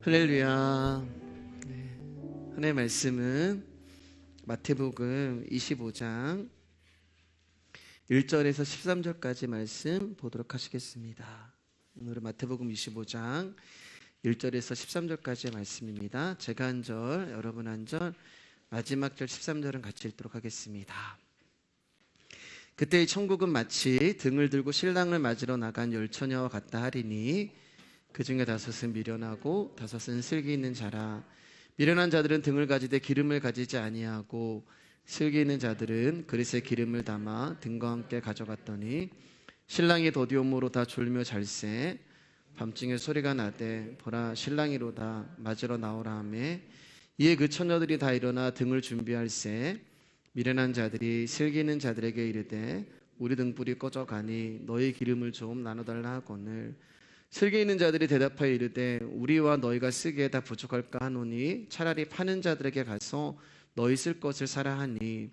할렐루야. 하나님의 말씀은 마태복음 25장 1절에서 13절까지 말씀 보도록 하시겠습니다. 오늘은 마태복음 25장 1절에서 13절까지의 말씀입니다. 제가 한 절, 여러분 한 절, 마지막 절 13절은 같이 읽도록 하겠습니다. 그때 천국은 마치 등을 들고 신랑을 맞으러 나간 열처녀와 같다 하리니 그 중에 다섯은 미련하고 다섯은 슬기 있는 자라. 미련한 자들은 등을 가지되 기름을 가지지 아니하고 슬기 있는 자들은 그릇에 기름을 담아 등과 함께 가져갔더니 신랑이 더디옴으로 다 졸며 잘세. 밤중에 소리가 나되 보라 신랑이로다 맞으러 나오라 하매 이에 그 처녀들이 다 일어나 등을 준비할세. 미련한 자들이 슬기 있는 자들에게 이르되 우리 등불이 꺼져가니 너희 기름을 좀 나눠달라 하거늘 슬기 있는 자들이 대답하여 이르되 우리와 너희가 쓰기에 다 부족할까 하노니 차라리 파는 자들에게 가서 너희 쓸 것을 사라 하니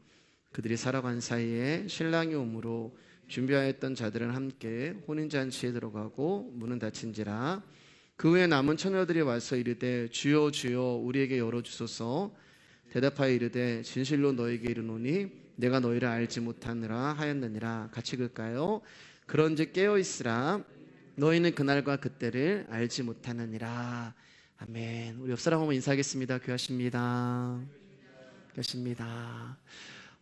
그들이 사러 간 사이에 신랑이 오므로 준비하였던 자들은 함께 혼인잔치에 들어가고 문은 닫힌지라. 그 후에 남은 처녀들이 와서 이르되 주여 주여 우리에게 열어주소서. 대답하여 이르되 진실로 너희에게 이르노니 내가 너희를 알지 못하느라 하였느니라. 같이 읽을까요? 그런즉 깨어있으라. 너희는 그날과 그때를 알지 못하느니라. 아멘. 우리 옆 사람 한번 인사하겠습니다. 귀하십니다. 귀하십니다.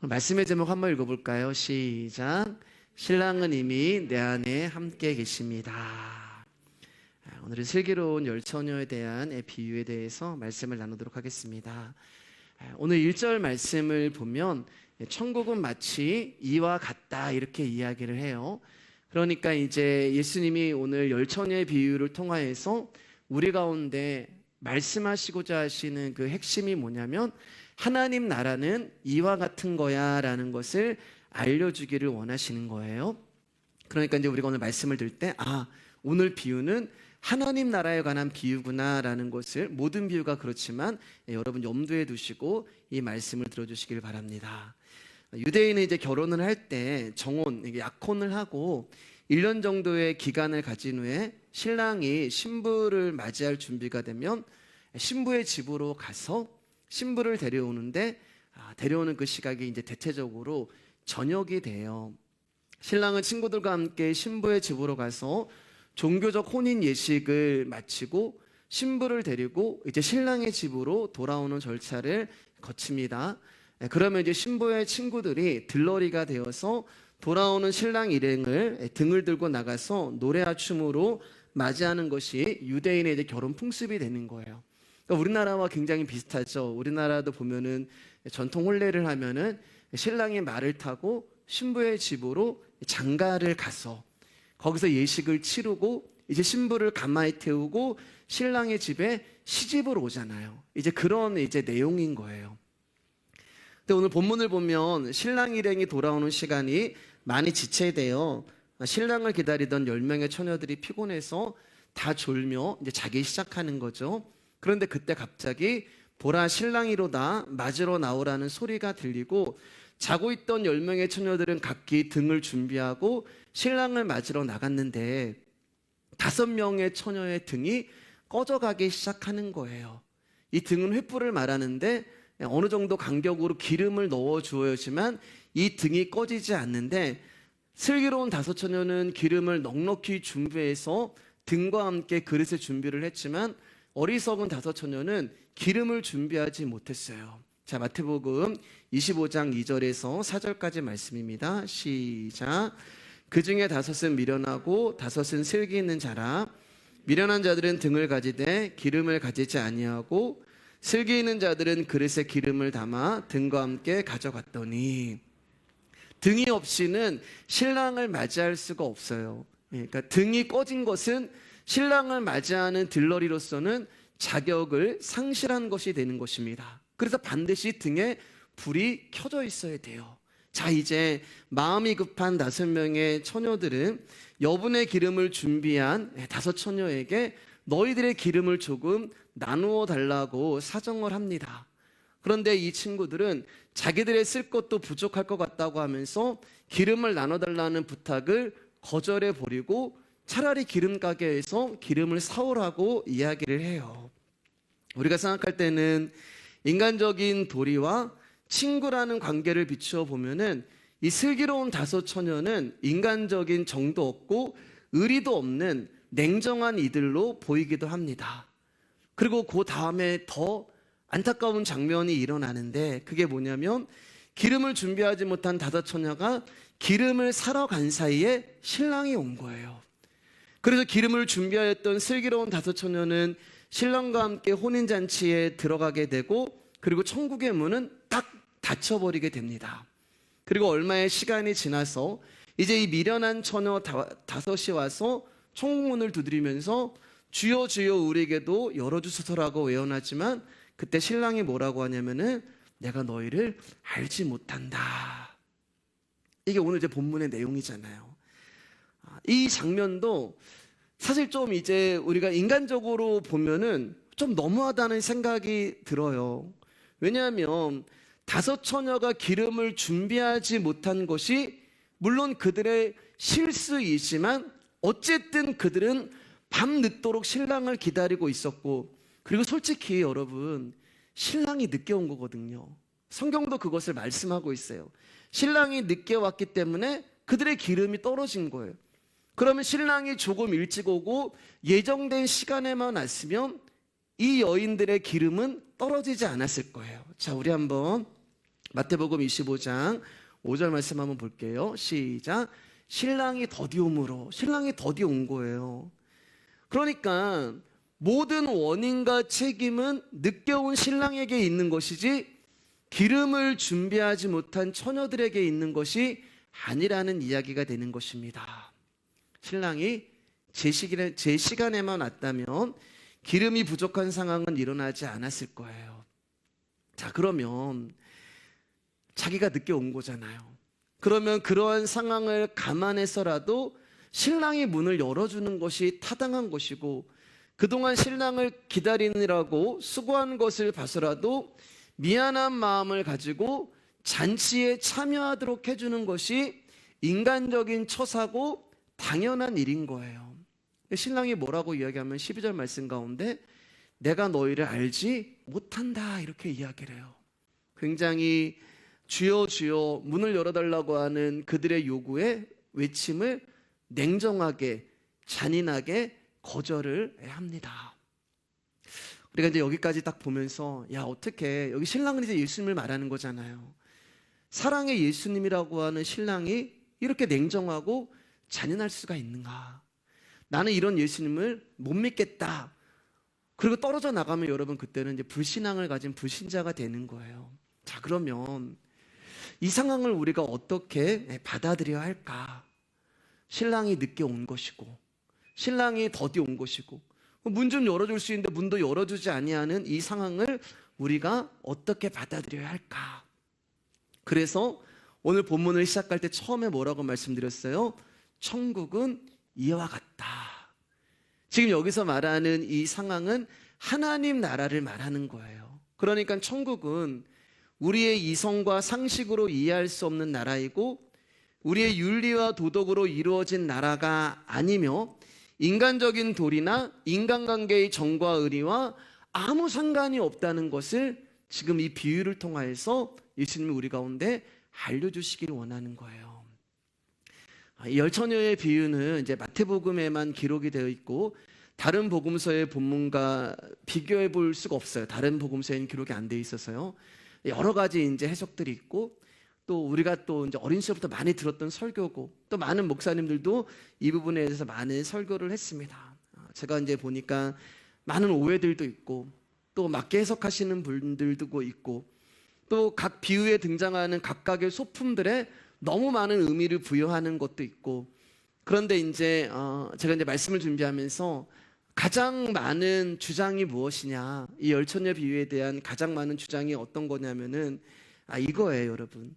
오늘 말씀의 제목 한번 읽어볼까요? 시작. 신랑은 이미 내 안에 함께 계십니다. 오늘은 슬기로운 열처녀에 대한 비유에 대해서 말씀을 나누도록 하겠습니다. 오늘 1절 말씀을 보면 천국은 마치 이와 같다 이렇게 이야기를 해요. 그러니까 이제 예수님이 오늘 열처녀의 비유를 통하여서 우리 가운데 말씀하시고자 하시는 그 핵심이 뭐냐면 하나님 나라는 이와 같은 거야 라는 것을 알려주기를 원하시는 거예요. 그러니까 이제 우리가 오늘 말씀을 들을 때 오늘 비유는 하나님 나라에 관한 비유구나 라는 것을, 모든 비유가 그렇지만 여러분 염두에 두시고 이 말씀을 들어주시길 바랍니다. 유대인은 이제 결혼을 할 때 정혼, 약혼을 하고 1년 정도의 기간을 가진 후에 신랑이 신부를 맞이할 준비가 되면 신부의 집으로 가서 신부를 데려오는데 데려오는 그 시각이 이제 대체적으로 저녁이 돼요. 신랑은 친구들과 함께 신부의 집으로 가서 종교적 혼인 예식을 마치고 신부를 데리고 이제 신랑의 집으로 돌아오는 절차를 거칩니다. 그러면 이제 신부의 친구들이 들러리가 되어서 돌아오는 신랑 일행을 등을 들고 나가서 노래와 춤으로 맞이하는 것이 유대인의 이제 결혼 풍습이 되는 거예요. 그러니까 우리나라와 굉장히 비슷하죠. 우리나라도 보면은 전통 혼례를 하면은 신랑이 말을 타고 신부의 집으로 장가를 가서 거기서 예식을 치르고 이제 신부를 가마에 태우고 신랑의 집에 시집을 오잖아요. 이제 그런 이제 내용인 거예요. 근데 오늘 본문을 보면 신랑 일행이 돌아오는 시간이 많이 지체되어 신랑을 기다리던 10명의 처녀들이 피곤해서 다 졸며 이제 자기 시작하는 거죠. 그런데 그때 갑자기 보라 신랑이로다 맞으러 나오라는 소리가 들리고 자고 있던 10명의 처녀들은 각기 등을 준비하고 신랑을 맞으러 나갔는데 5명의 처녀의 등이 꺼져가기 시작하는 거예요. 이 등은 횃불을 말하는데 어느 정도 간격으로 기름을 넣어 주어야지만 이 등이 꺼지지 않는데 슬기로운 5처녀는 기름을 넉넉히 준비해서 등과 함께 그릇의 준비를 했지만 어리석은 5처녀는 기름을 준비하지 못했어요. 자, 마태복음 25장 2절에서 4절까지 말씀입니다. 시작. 그 중에 5은 미련하고 5은 슬기 있는 자라. 미련한 자들은 등을 가지되 기름을 가지지 아니하고 슬기 있는 자들은 그릇에 기름을 담아 등과 함께 가져갔더니. 등이 없이는 신랑을 맞이할 수가 없어요. 그러니까 등이 꺼진 것은 신랑을 맞이하는 들러리로서는 자격을 상실한 것이 되는 것입니다. 그래서 반드시 등에 불이 켜져 있어야 돼요. 자, 이제 마음이 급한 5명의 처녀들은 여분의 기름을 준비한 5처녀에게 너희들의 기름을 조금 나누어 달라고 사정을 합니다. 그런데 이 친구들은 자기들의 쓸 것도 부족할 것 같다고 하면서 기름을 나눠달라는 부탁을 거절해 버리고 차라리 기름 가게에서 기름을 사오라고 이야기를 해요. 우리가 생각할 때는 인간적인 도리와 친구라는 관계를 비추어 보면은 이 슬기로운 다섯 처녀는 인간적인 정도 없고 의리도 없는 냉정한 이들로 보이기도 합니다. 그리고 그 다음에 더 안타까운 장면이 일어나는데, 그게 뭐냐면 기름을 준비하지 못한 다섯 처녀가 기름을 사러 간 사이에 신랑이 온 거예요. 그래서 기름을 준비하였던 슬기로운 다섯 처녀는 신랑과 함께 혼인잔치에 들어가게 되고, 그리고 천국의 문은 딱 닫혀버리게 됩니다. 그리고 얼마의 시간이 지나서 이제 이 미련한 처녀 다섯이 와서 천국문을 두드리면서 주여 주여 우리에게도 열어주소서라고 외원하지만, 그때 신랑이 뭐라고 하냐면은 내가 너희를 알지 못한다. 이게 오늘 이제 본문의 내용이잖아요. 이 장면도 사실 좀 이제 우리가 인간적으로 보면은 좀 너무하다는 생각이 들어요. 왜냐하면 다섯 처녀가 기름을 준비하지 못한 것이 물론 그들의 실수이지만 어쨌든 그들은 밤늦도록 신랑을 기다리고 있었고, 그리고 솔직히 여러분, 신랑이 늦게 온 거거든요. 성경도 그것을 말씀하고 있어요. 신랑이 늦게 왔기 때문에 그들의 기름이 떨어진 거예요. 그러면 신랑이 조금 일찍 오고 예정된 시간에만 왔으면 이 여인들의 기름은 떨어지지 않았을 거예요. 자, 우리 한번 마태복음 25장 5절 말씀 한번 볼게요. 시작. 신랑이 더디 오므로, 신랑이 더디 온 거예요. 그러니까 모든 원인과 책임은 늦게 온 신랑에게 있는 것이지 기름을 준비하지 못한 처녀들에게 있는 것이 아니라는 이야기가 되는 것입니다. 신랑이 제 시간에만 왔다면 기름이 부족한 상황은 일어나지 않았을 거예요. 자, 그러면 자기가 늦게 온 거잖아요. 그러면 그러한 상황을 감안해서라도 신랑이 문을 열어주는 것이 타당한 것이고, 그동안 신랑을 기다리느라고 수고한 것을 봐서라도 미안한 마음을 가지고 잔치에 참여하도록 해주는 것이 인간적인 처사고 당연한 일인 거예요. 신랑이 뭐라고 이야기하면 12절 말씀 가운데 내가 너희를 알지 못한다 이렇게 이야기를 해요. 굉장히 주여 주여 문을 열어달라고 하는 그들의 요구에 외침을 냉정하게 잔인하게 거절을 합니다. 우리가 이제 여기까지 딱 보면서 야, 어떻게 여기 신랑은 이제 예수님을 말하는 거잖아요. 사랑의 예수님이라고 하는 신랑이 이렇게 냉정하고 잔인할 수가 있는가? 나는 이런 예수님을 못 믿겠다. 그리고 떨어져 나가면 여러분 그때는 이제 불신앙을 가진 불신자가 되는 거예요. 자, 그러면 이 상황을 우리가 어떻게 받아들여야 할까? 신랑이 늦게 온 것이고 신랑이 더디 온 것이고 문 좀 열어줄 수 있는데 문도 열어주지 아니하는 이 상황을 우리가 어떻게 받아들여야 할까? 그래서 오늘 본문을 시작할 때 처음에 뭐라고 말씀드렸어요? 천국은 이와 같다. 지금 여기서 말하는 이 상황은 하나님 나라를 말하는 거예요. 그러니까 천국은 우리의 이성과 상식으로 이해할 수 없는 나라이고 우리의 윤리와 도덕으로 이루어진 나라가 아니며 인간적인 도리나 인간관계의 정과 의리와 아무 상관이 없다는 것을 지금 이 비유를 통하여서 예수님이 우리 가운데 알려주시기를 원하는 거예요. 이 열 처녀의 비유는 이제 마태복음에만 기록이 되어 있고 다른 복음서의 본문과 비교해 볼 수가 없어요. 다른 복음서에는 기록이 안 돼 있어서요. 여러 가지 이제 해석들이 있고 또 우리가 또 이제 어린 시절부터 많이 들었던 설교고 또 많은 목사님들도 이 부분에 대해서 많은 설교를 했습니다. 제가 이제 보니까 많은 오해들도 있고 또 맞게 해석하시는 분들도 있고 또 각 비유에 등장하는 각각의 소품들에 너무 많은 의미를 부여하는 것도 있고 그런데 이제 제가 이제 말씀을 준비하면서 가장 많은 주장이 무엇이냐 이 열처녀 비유에 대한 가장 많은 주장이 어떤 거냐면은 이거예요 여러분.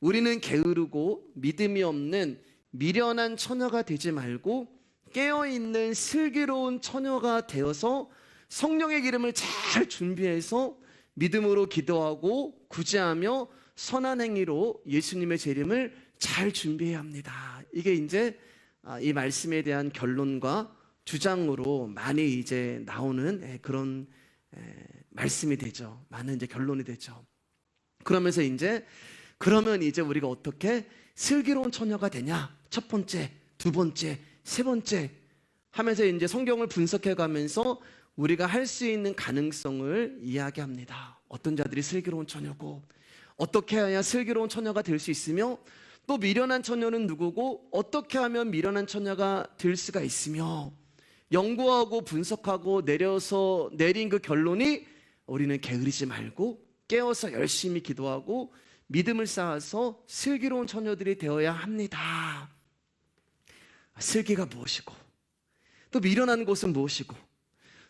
우리는 게으르고 믿음이 없는 미련한 처녀가 되지 말고 깨어있는 슬기로운 처녀가 되어서 성령의 기름을 잘 준비해서 믿음으로 기도하고 구제하며 선한 행위로 예수님의 재림을 잘 준비해야 합니다. 이게 이제 이 말씀에 대한 결론과 주장으로 많이 이제 나오는 그런 말씀이 되죠. 많은 이제 결론이 되죠. 그러면서 그러면 이제 우리가 어떻게 슬기로운 처녀가 되냐? 첫 번째, 두 번째, 세 번째 하면서 이제 성경을 분석해 가면서 우리가 할 수 있는 가능성을 이야기합니다. 어떤 자들이 슬기로운 처녀고, 어떻게 해야 슬기로운 처녀가 될 수 있으며, 또 미련한 처녀는 누구고, 어떻게 하면 미련한 처녀가 될 수가 있으며, 연구하고 분석하고 내린 그 결론이 우리는 게으르지 말고 깨어서 열심히 기도하고 믿음을 쌓아서 슬기로운 처녀들이 되어야 합니다. 슬기가 무엇이고, 또 미련한 것은 무엇이고,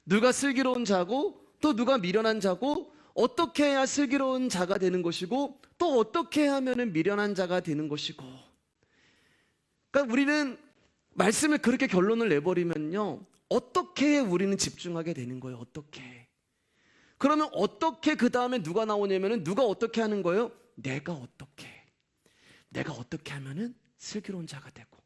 누가 슬기로운 자고 또 누가 미련한 자고, 어떻게 해야 슬기로운 자가 되는 것이고, 또 어떻게 하면 미련한 자가 되는 것이고. 그러니까 우리는 말씀을 그렇게 결론을 내버리면요, 어떻게 우리는 집중하게 되는 거예요. 어떻게. 그러면 어떻게 그 다음에 누가 나오냐면은, 누가 어떻게 하는 거예요? 내가 어떻게 하면은 슬기로운 자가 되고,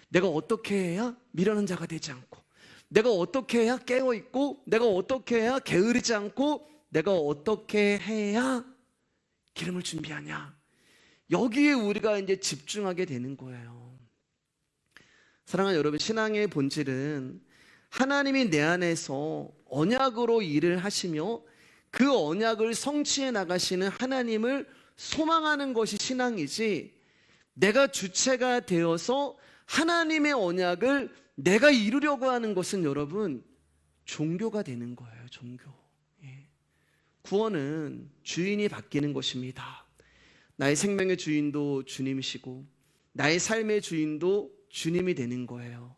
내가 어떻게 해야 미련한 자가 되지 않고, 내가 어떻게 해야 깨어있고, 내가 어떻게 해야 게으르지 않고, 내가 어떻게 해야 기름을 준비하냐. 여기에 우리가 이제 집중하게 되는 거예요. 사랑하는 여러분, 신앙의 본질은 하나님이 내 안에서 언약으로 일을 하시며 그 언약을 성취해 나가시는 하나님을 소망하는 것이 신앙이지, 내가 주체가 되어서 하나님의 언약을 내가 이루려고 하는 것은 여러분 종교가 되는 거예요. 종교. 구원은 주인이 바뀌는 것입니다. 나의 생명의 주인도 주님이시고 나의 삶의 주인도 주님이 되는 거예요.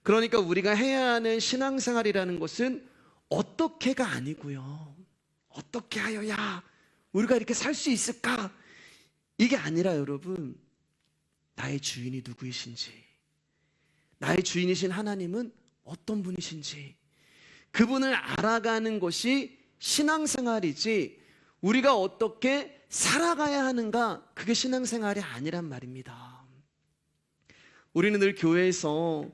그러니까 우리가 해야 하는 신앙생활이라는 것은 어떻게가 아니고요, 어떻게 하여야 우리가 이렇게 살 수 있을까, 이게 아니라 여러분, 나의 주인이 누구이신지, 나의 주인이신 하나님은 어떤 분이신지, 그분을 알아가는 것이 신앙생활이지, 우리가 어떻게 살아가야 하는가, 그게 신앙생활이 아니란 말입니다. 우리는 늘 교회에서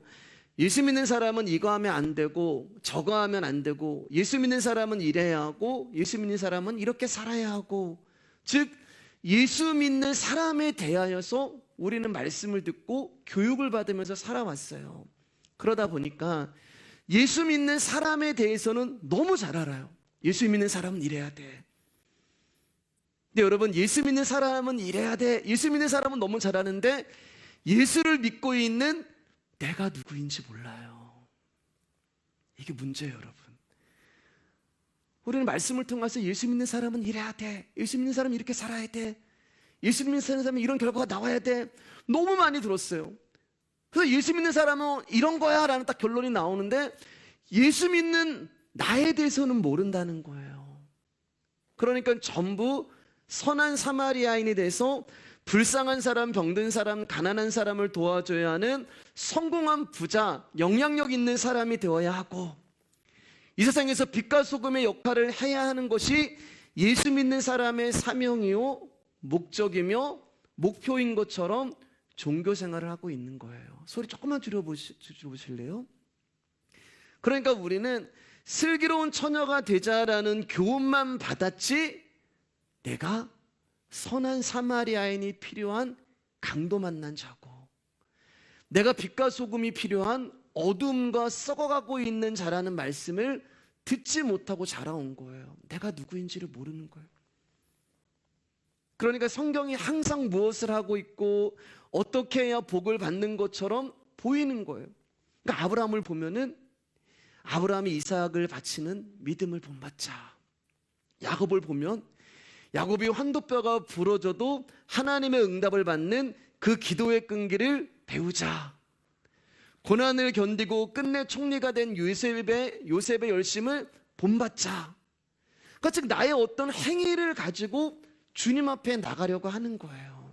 예수 믿는 사람은 이거 하면 안 되고 저거 하면 안 되고, 예수 믿는 사람은 이래야 하고 예수 믿는 사람은 이렇게 살아야 하고, 즉 예수 믿는 사람에 대하여서 우리는 말씀을 듣고 교육을 받으면서 살아왔어요. 그러다 보니까 예수 믿는 사람에 대해서는 너무 잘 알아요. 예수 믿는 사람은 이래야 돼. 근데 여러분, 예수 믿는 사람은 이래야 돼, 예수 믿는 사람은 너무 잘 아는데 예수를 믿고 있는 내가 누구인지 몰라요. 이게 문제예요, 여러분. 우리는 말씀을 통해서 예수 믿는 사람은 이래야 돼, 예수 믿는 사람은 이렇게 살아야 돼, 예수 믿는 사람은 이런 결과가 나와야 돼, 너무 많이 들었어요. 그래서 예수 믿는 사람은 이런 거야 라는 딱 결론이 나오는데, 예수 믿는 나에 대해서는 모른다는 거예요. 그러니까 전부 선한 사마리아인이 돼서 불쌍한 사람, 병든 사람, 가난한 사람을 도와줘야 하는 성공한 부자, 영향력 있는 사람이 되어야 하고, 이 세상에서 빛과 소금의 역할을 해야 하는 것이 예수 믿는 사람의 사명이요 목적이며 목표인 것처럼 종교 생활을 하고 있는 거예요. 소리 조금만 줄여보실래요? 그러니까 우리는 슬기로운 처녀가 되자라는 교훈만 받았지, 내가 선한 사마리아인이 필요한 강도 만난 자고, 내가 빛과 소금이 필요한 어둠과 썩어가고 있는 자라는 말씀을 듣지 못하고 자라온 거예요. 내가 누구인지를 모르는 거예요. 그러니까 성경이 항상 무엇을 하고 있고 어떻게 해야 복을 받는 것처럼 보이는 거예요. 그러니까 아브라함을 보면은 아브라함이 이삭을 바치는 믿음을 본받자. 야곱을 보면 야곱이 환도뼈가 부러져도 하나님의 응답을 받는 그 기도의 끈기를 배우자. 고난을 견디고 끝내 총리가 된 요셉의 열심을 본받자. 그러니까 즉 나의 어떤 행위를 가지고 주님 앞에 나가려고 하는 거예요.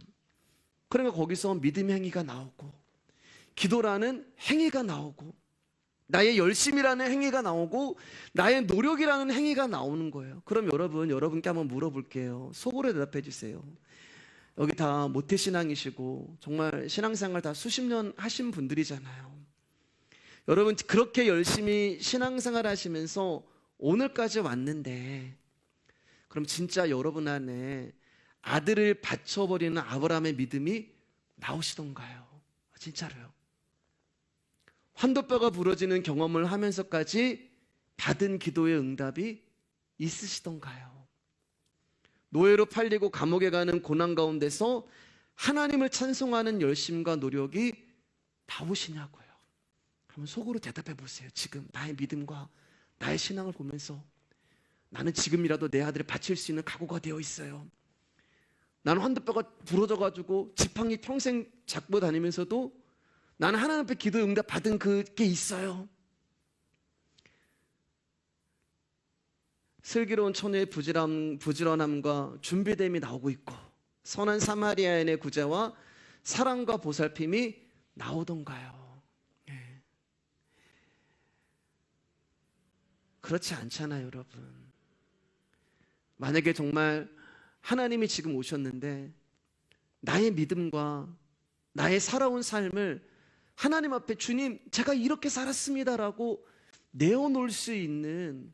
그러니까 거기서 믿음의 행위가 나오고, 기도라는 행위가 나오고, 나의 열심이라는 행위가 나오고, 나의 노력이라는 행위가 나오는 거예요. 그럼 여러분께 한번 물어볼게요. 속으로 대답해 주세요. 여기 다 모태신앙이시고 정말 신앙생활 다 수십 년 하신 분들이잖아요. 여러분, 그렇게 열심히 신앙생활 하시면서 오늘까지 왔는데 그럼 진짜 여러분 안에 아들을 바쳐버리는 아브라함의 믿음이 나오시던가요? 진짜로요. 환도뼈가 부러지는 경험을 하면서까지 받은 기도의 응답이 있으시던가요? 노예로 팔리고 감옥에 가는 고난 가운데서 하나님을 찬송하는 열심과 노력이 나오시냐고요. 한번 속으로 대답해 보세요. 지금 나의 믿음과 나의 신앙을 보면서 나는 지금이라도 내 아들을 바칠 수 있는 각오가 되어 있어요. 나는 환도뼈가 부러져가지고 지팡이 평생 잡고 다니면서도 나는 하나님 앞에 기도 응답 받은 그게 있어요. 슬기로운 처녀의 부지런함과 준비됨이 나오고 있고 선한 사마리아인의 구제와 사랑과 보살핌이 나오던가요? 그렇지 않잖아요, 여러분. 만약에 정말 하나님이 지금 오셨는데 나의 믿음과 나의 살아온 삶을 하나님 앞에 주님 제가 이렇게 살았습니다라고 내어놓을 수 있는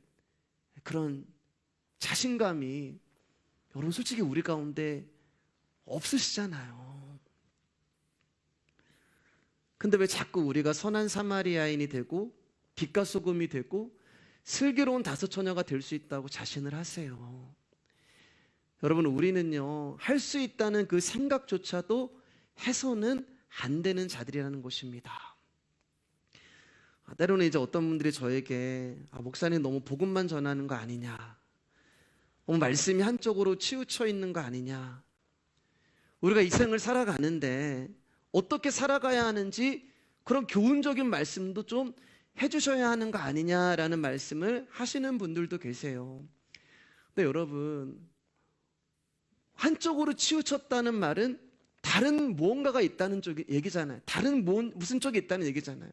그런 자신감이 여러분 솔직히 우리 가운데 없으시잖아요. 근데 왜 자꾸 우리가 선한 사마리아인이 되고 빛과 소금이 되고 슬기로운 다섯 처녀가 될 수 있다고 자신을 하세요? 여러분 우리는요 할 수 있다는 그 생각조차도 해서는 안 되는 자들이라는 것입니다. 때로는 이제 어떤 분들이 저에게 목사님 너무 복음만 전하는 거 아니냐, 말씀이 한쪽으로 치우쳐 있는 거 아니냐, 우리가 이 생을 살아가는데 어떻게 살아가야 하는지 그런 교훈적인 말씀도 좀 해주셔야 하는 거 아니냐라는 말씀을 하시는 분들도 계세요. 근데 여러분 한쪽으로 치우쳤다는 말은 다른 무언가가 있다는 쪽이 얘기잖아요. 다른 무슨 쪽이 있다는 얘기잖아요.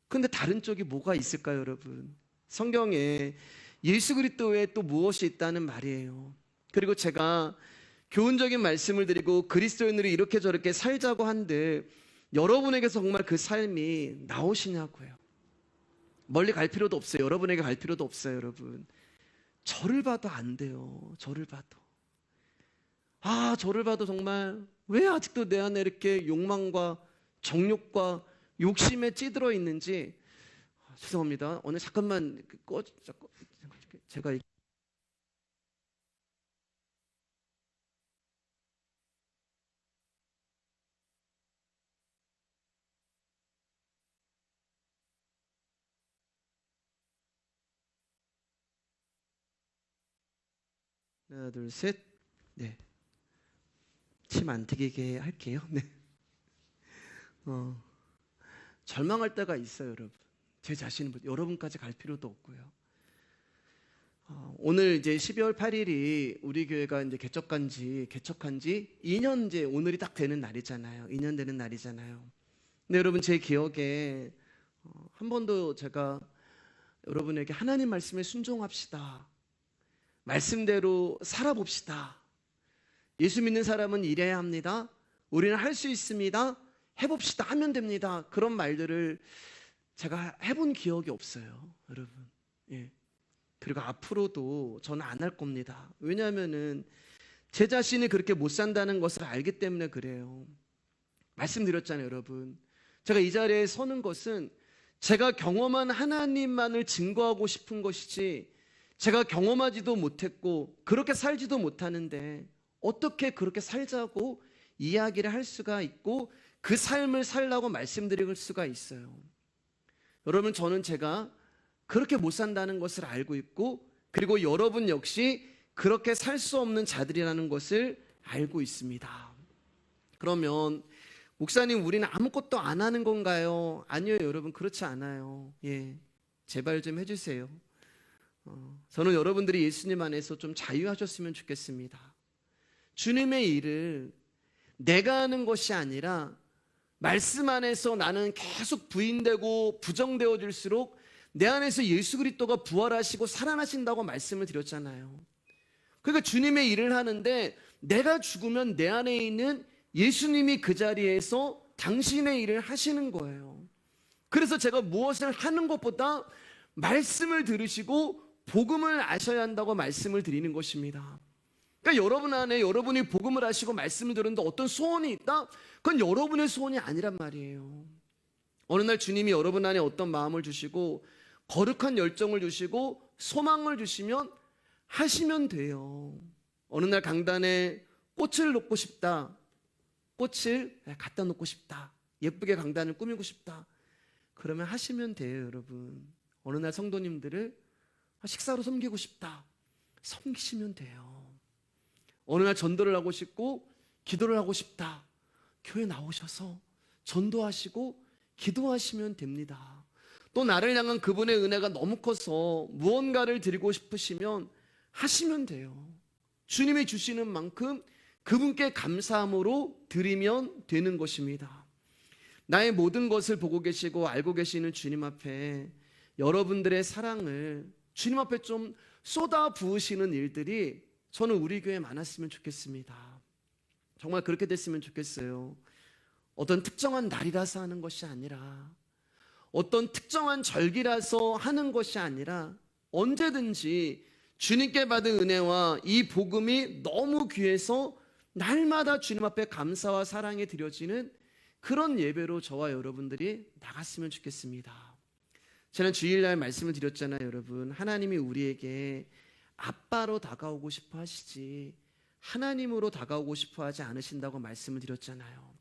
근데 다른 쪽이 뭐가 있을까요, 여러분? 성경에 예수 그리스도에 또 무엇이 있다는 말이에요. 그리고 제가 교훈적인 말씀을 드리고 그리스도인으로 이렇게 저렇게 살자고 한들 여러분에게서 정말 그 삶이 나오시냐고요. 멀리 갈 필요도 없어요. 여러분에게 갈 필요도 없어요, 여러분. 저를 봐도 안 돼요. 저를 봐도. 저를 봐도 정말 왜 아직도 내 안에 이렇게 욕망과 정욕과 욕심에 찌들어 있는지. 죄송합니다. 오늘 잠깐만 제가 하나 둘 셋. 네. 침 안 튀기게 할게요. 네. 절망할 때가 있어요, 여러분. 제 자신은 여러분까지 갈 필요도 없고요. 오늘 이제 12월 8일이 우리 교회가 이제 개척한 지 2년 이제 오늘이 딱 되는 날이잖아요. 2년 되는 날이잖아요. 근데 여러분 제 기억에 한 번도 제가 여러분에게 하나님 말씀에 순종합시다, 말씀대로 살아봅시다, 예수 믿는 사람은 이래야 합니다, 우리는 할 수 있습니다, 해봅시다, 하면 됩니다, 그런 말들을 제가 해본 기억이 없어요, 여러분. 예. 그리고 앞으로도 저는 안 할 겁니다. 왜냐하면은 제 자신이 그렇게 못 산다는 것을 알기 때문에 그래요. 말씀드렸잖아요, 여러분. 제가 이 자리에 서는 것은 제가 경험한 하나님만을 증거하고 싶은 것이지 제가 경험하지도 못했고 그렇게 살지도 못하는데 어떻게 그렇게 살자고 이야기를 할 수가 있고 그 삶을 살라고 말씀드릴 수가 있어요. 여러분, 저는 제가 그렇게 못 산다는 것을 알고 있고 그리고 여러분 역시 그렇게 살 수 없는 자들이라는 것을 알고 있습니다. 그러면 목사님 우리는 아무것도 안 하는 건가요? 아니요, 여러분, 그렇지 않아요. 예, 제발 좀 해주세요. 저는 여러분들이 예수님 안에서 좀 자유하셨으면 좋겠습니다. 주님의 일을 내가 하는 것이 아니라 말씀 안에서 나는 계속 부인되고 부정되어질수록 내 안에서 예수 그리스도가 부활하시고 살아나신다고 말씀을 드렸잖아요. 그러니까 주님의 일을 하는데 내가 죽으면 내 안에 있는 예수님이 그 자리에서 당신의 일을 하시는 거예요. 그래서 제가 무엇을 하는 것보다 말씀을 들으시고 복음을 아셔야 한다고 말씀을 드리는 것입니다. 그러니까 여러분 안에 여러분이 복음을 아시고 말씀을 들었는데 어떤 소원이 있다? 그건 여러분의 소원이 아니란 말이에요. 어느 날 주님이 여러분 안에 어떤 마음을 주시고 거룩한 열정을 주시고 소망을 주시면 하시면 돼요. 어느 날 강단에 꽃을 놓고 싶다. 꽃을 갖다 놓고 싶다. 예쁘게 강단을 꾸미고 싶다. 그러면 하시면 돼요, 여러분. 어느 날 성도님들을 식사로 섬기고 싶다. 섬기시면 돼요. 어느 날 전도를 하고 싶고 기도를 하고 싶다. 교회 나오셔서 전도하시고 기도하시면 됩니다. 또 나를 향한 그분의 은혜가 너무 커서 무언가를 드리고 싶으시면 하시면 돼요. 주님이 주시는 만큼 그분께 감사함으로 드리면 되는 것입니다. 나의 모든 것을 보고 계시고 알고 계시는 주님 앞에 여러분들의 사랑을 주님 앞에 좀 쏟아 부으시는 일들이 저는 우리 교회에 많았으면 좋겠습니다. 정말 그렇게 됐으면 좋겠어요. 어떤 특정한 날이라서 하는 것이 아니라, 어떤 특정한 절기라서 하는 것이 아니라 언제든지 주님께 받은 은혜와 이 복음이 너무 귀해서 날마다 주님 앞에 감사와 사랑이 드려지는 그런 예배로 저와 여러분들이 나갔으면 좋겠습니다. 저는 주일날 말씀을 드렸잖아요, 여러분. 하나님이 우리에게 아빠로 다가오고 싶어 하시지 하나님으로 다가오고 싶어 하지 않으신다고 말씀을 드렸잖아요.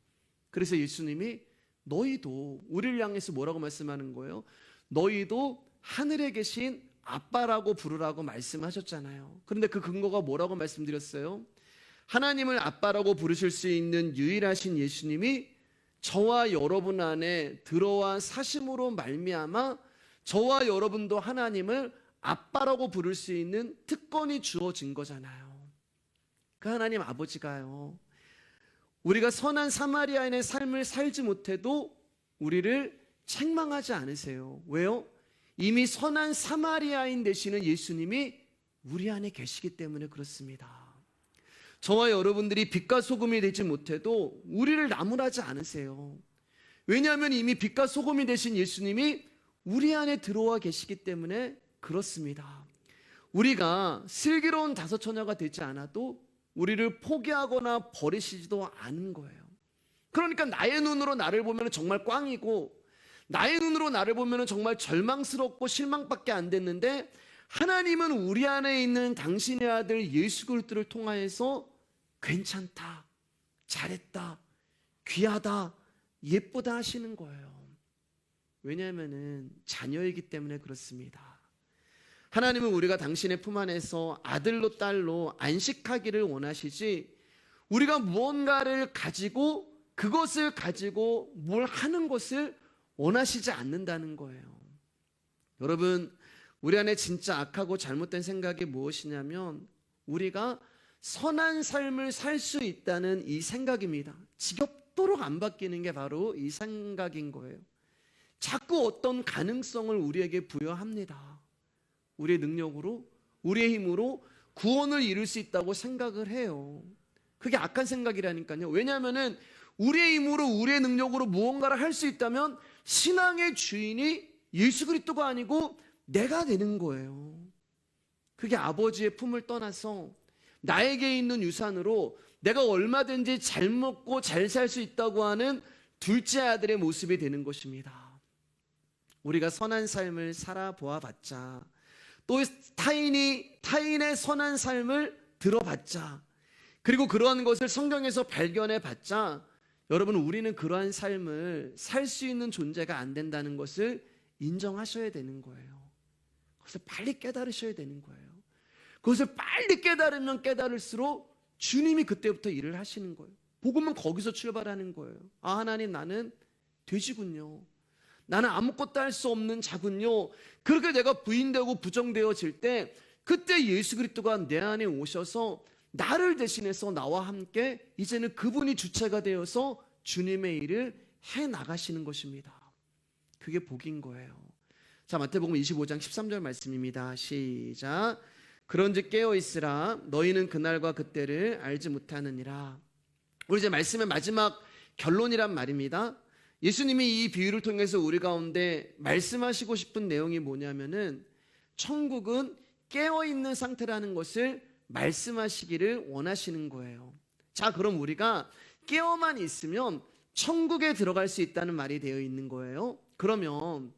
그래서 예수님이 너희도, 우리를 향해서 뭐라고 말씀하는 거예요? 너희도 하늘에 계신 아빠라고 부르라고 말씀하셨잖아요. 그런데 그 근거가 뭐라고 말씀드렸어요? 하나님을 아빠라고 부르실 수 있는 유일하신 예수님이 저와 여러분 안에 들어와 사심으로 말미암아 저와 여러분도 하나님을 아빠라고 부를 수 있는 특권이 주어진 거잖아요. 그 하나님 아버지가요, 우리가 선한 사마리아인의 삶을 살지 못해도 우리를 책망하지 않으세요. 왜요? 이미 선한 사마리아인 되시는 예수님이 우리 안에 계시기 때문에 그렇습니다. 저와 여러분들이 빛과 소금이 되지 못해도 우리를 나무라지 않으세요. 왜냐하면 이미 빛과 소금이 되신 예수님이 우리 안에 들어와 계시기 때문에 그렇습니다. 우리가 슬기로운 다섯 처녀가 되지 않아도 우리를 포기하거나 버리시지도 않은 거예요. 그러니까 나의 눈으로 나를 보면 정말 꽝이고, 나의 눈으로 나를 보면 정말 절망스럽고 실망밖에 안 됐는데, 하나님은 우리 안에 있는 당신의 아들 예수 그리스도를 통하여서 괜찮다, 잘했다, 귀하다, 예쁘다 하시는 거예요. 왜냐하면 자녀이기 때문에 그렇습니다. 하나님은 우리가 당신의 품 안에서 아들로 딸로 안식하기를 원하시지, 우리가 무언가를 가지고 그것을 가지고 뭘 하는 것을 원하시지 않는다는 거예요. 여러분, 우리 안에 진짜 악하고 잘못된 생각이 무엇이냐면 우리가 선한 삶을 살 수 있다는 이 생각입니다. 지겹도록 안 바뀌는 게 바로 이 생각인 거예요. 자꾸 어떤 가능성을 우리에게 부여합니다. 우리의 능력으로, 우리의 힘으로 구원을 이룰 수 있다고 생각을 해요. 그게 악한 생각이라니까요. 왜냐하면 우리의 힘으로, 우리의 능력으로 무언가를 할 수 있다면 신앙의 주인이 예수 그리스도가 아니고 내가 되는 거예요. 그게 아버지의 품을 떠나서 나에게 있는 유산으로 내가 얼마든지 잘 먹고 잘 살 수 있다고 하는 둘째 아들의 모습이 되는 것입니다. 우리가 선한 삶을 살아보아봤자, 또 타인의 선한 삶을 들어봤자, 그리고 그러한 것을 성경에서 발견해봤자, 여러분, 우리는 그러한 삶을 살 수 있는 존재가 안 된다는 것을 인정하셔야 되는 거예요. 그것을 빨리 깨달으셔야 되는 거예요. 그것을 빨리 깨달으면 깨달을수록 주님이 그때부터 일을 하시는 거예요. 복음은 거기서 출발하는 거예요. 아, 하나님, 나는 돼지군요. 나는 아무것도 할 수 없는 자군요. 그렇게 내가 부인되고 부정되어질 때, 그때 예수 그리스도가 내 안에 오셔서 나를 대신해서 나와 함께 이제는 그분이 주체가 되어서 주님의 일을 해나가시는 것입니다. 그게 복인 거예요. 자, 마태복음 25장 13절 말씀입니다. 시작. 그런즉 깨어있으라. 너희는 그날과 그때를 알지 못하느니라. 우리 이제 말씀의 마지막 결론이란 말입니다. 예수님이 이 비유를 통해서 우리 가운데 말씀하시고 싶은 내용이 뭐냐면은, 천국은 깨어 있는 상태라는 것을 말씀하시기를 원하시는 거예요. 자, 그럼 우리가 깨어만 있으면 천국에 들어갈 수 있다는 말이 되어 있는 거예요. 그러면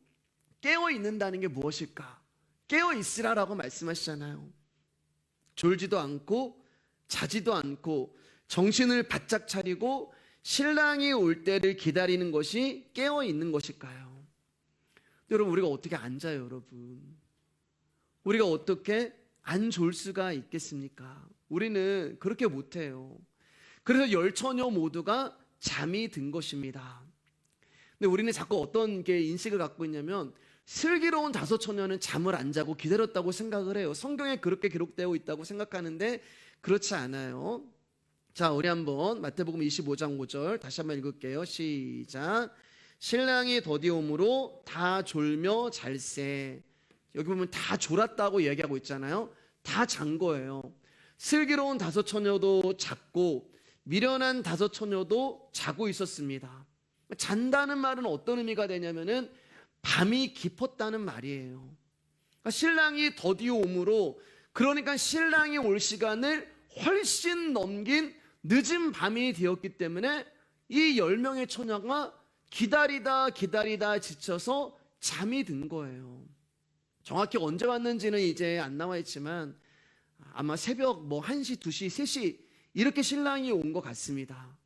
깨어 있는다는 게 무엇일까? 깨어 있으라라고 말씀하시잖아요. 졸지도 않고 자지도 않고 정신을 바짝 차리고 신랑이 올 때를 기다리는 것이 깨어 있는 것일까요? 여러분, 우리가 어떻게 앉아요, 여러분? 우리가 어떻게 안 졸 수가 있겠습니까? 우리는 그렇게 못해요. 그래서 열처녀 모두가 잠이 든 것입니다. 근데 우리는 자꾸 어떤 게 인식을 갖고 있냐면 슬기로운 다섯 처녀는 잠을 안 자고 기다렸다고 생각을 해요. 성경에 그렇게 기록되어 있다고 생각하는데 그렇지 않아요. 자, 우리 한번 마태복음 25장 5절 다시 한번 읽을게요. 시작. 신랑이 더디옴으로 다 졸며 잘세. 여기 보면 다 졸았다고 얘기하고 있잖아요. 다 잔 거예요. 슬기로운 다섯 처녀도 잤고 미련한 다섯 처녀도 자고 있었습니다. 잔다는 말은 어떤 의미가 되냐면은 밤이 깊었다는 말이에요. 그러니까 신랑이 더디옴으로, 그러니까 신랑이 올 시간을 훨씬 넘긴 늦은 밤이 되었기 때문에 이 10명의 처녀가 기다리다 지쳐서 잠이 든 거예요. 정확히 언제 왔는지는 이제 안 나와 있지만 아마 새벽 1시, 2시, 3시 이렇게 신랑이 온 것 같습니다.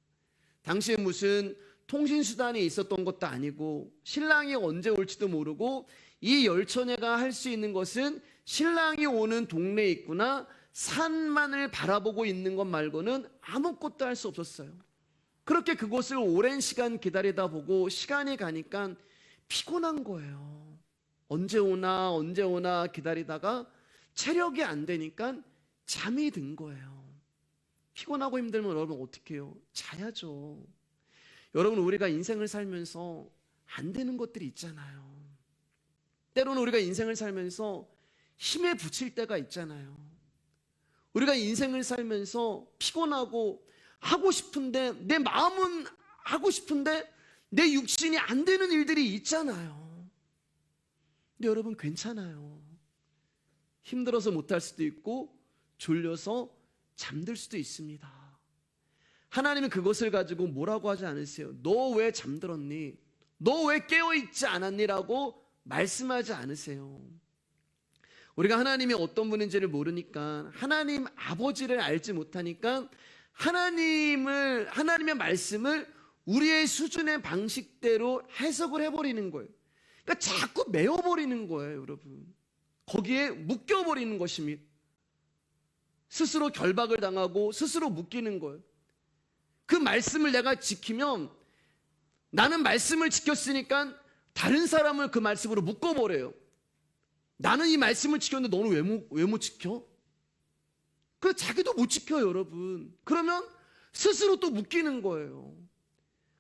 당시에 무슨 통신수단이 있었던 것도 아니고 신랑이 언제 올지도 모르고 이 열처녀가 할 수 있는 것은 신랑이 오는 동네에 있구나 산만을 바라보고 있는 것 말고는 아무것도 할 수 없었어요. 그렇게 그곳을 오랜 시간 기다리다 보고 시간이 가니까 피곤한 거예요. 언제 오나 기다리다가 체력이 안 되니까 잠이 든 거예요. 피곤하고 힘들면 여러분 어떻게 해요? 자야죠. 여러분, 우리가 인생을 살면서 안 되는 것들이 있잖아요. 때로는 우리가 인생을 살면서 힘에 부칠 때가 있잖아요. 우리가 인생을 살면서 피곤하고 하고 싶은데 내 마음은 하고 싶은데 내 육신이 안 되는 일들이 있잖아요. 근데 여러분 괜찮아요. 힘들어서 못할 수도 있고 졸려서 잠들 수도 있습니다. 하나님은 그것을 가지고 뭐라고 하지 않으세요. 너 왜 잠들었니? 너 왜 깨어있지 않았니? 라고 말씀하지 않으세요. 우리가 하나님이 어떤 분인지를 모르니까, 하나님 아버지를 알지 못하니까 하나님의 말씀을 우리의 수준의 방식대로 해석을 해버리는 거예요. 그러니까 자꾸 메워버리는 거예요, 여러분. 거기에 묶여버리는 것입니다. 스스로 결박을 당하고 스스로 묶이는 거예요. 그 말씀을 내가 지키면 나는 말씀을 지켰으니까 다른 사람을 그 말씀으로 묶어버려요. 나는 이 말씀을 지켰는데 너는 왜 못 지켜? 그래서 자기도 못 지켜요, 여러분. 그러면 스스로 또 묶이는 거예요.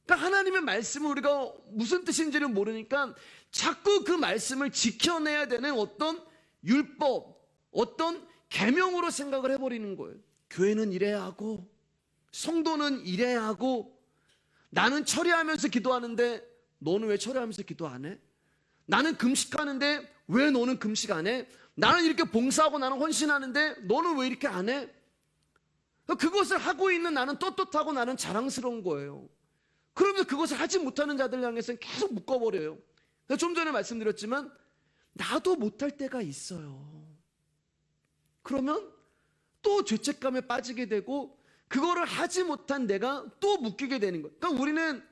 그러니까 하나님의 말씀을 우리가 무슨 뜻인지를 모르니까 자꾸 그 말씀을 지켜내야 되는 어떤 율법, 어떤 계명으로 생각을 해버리는 거예요. 교회는 이래야 하고 성도는 이래야 하고 나는 철회하면서 기도하는데 너는 왜 철회하면서 기도 안 해? 나는 금식하는데 왜 너는 금식 안 해? 나는 이렇게 봉사하고 나는 헌신하는데 너는 왜 이렇게 안 해? 그것을 하고 있는 나는 떳떳하고 나는 자랑스러운 거예요. 그러면서 그것을 하지 못하는 자들 향해서는 계속 묶어버려요. 좀 전에 말씀드렸지만 나도 못할 때가 있어요. 그러면 또 죄책감에 빠지게 되고 그거를 하지 못한 내가 또 묶이게 되는 거예요. 그러니까 우리는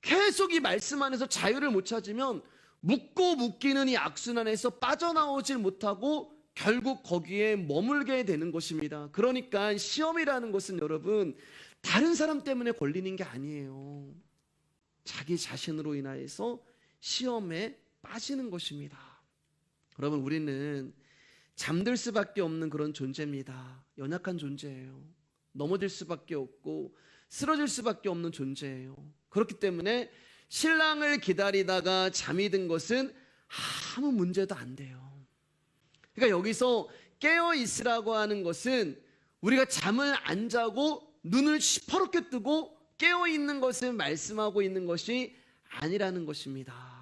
계속 이 말씀 안에서 자유를 못 찾으면 묶고 묶이는 이 악순환에서 빠져나오질 못하고 결국 거기에 머물게 되는 것입니다. 그러니까 시험이라는 것은 여러분 다른 사람 때문에 걸리는 게 아니에요. 자기 자신으로 인하여서 시험에 빠지는 것입니다. 여러분, 우리는 잠들 수밖에 없는 그런 존재입니다. 연약한 존재예요. 넘어질 수밖에 없고 쓰러질 수밖에 없는 존재예요. 그렇기 때문에 신랑을 기다리다가 잠이 든 것은 아무 문제도 안 돼요. 그러니까 여기서 깨어 있으라고 하는 것은 우리가 잠을 안 자고 눈을 시퍼렇게 뜨고 깨어 있는 것을 말씀하고 있는 것이 아니라는 것입니다.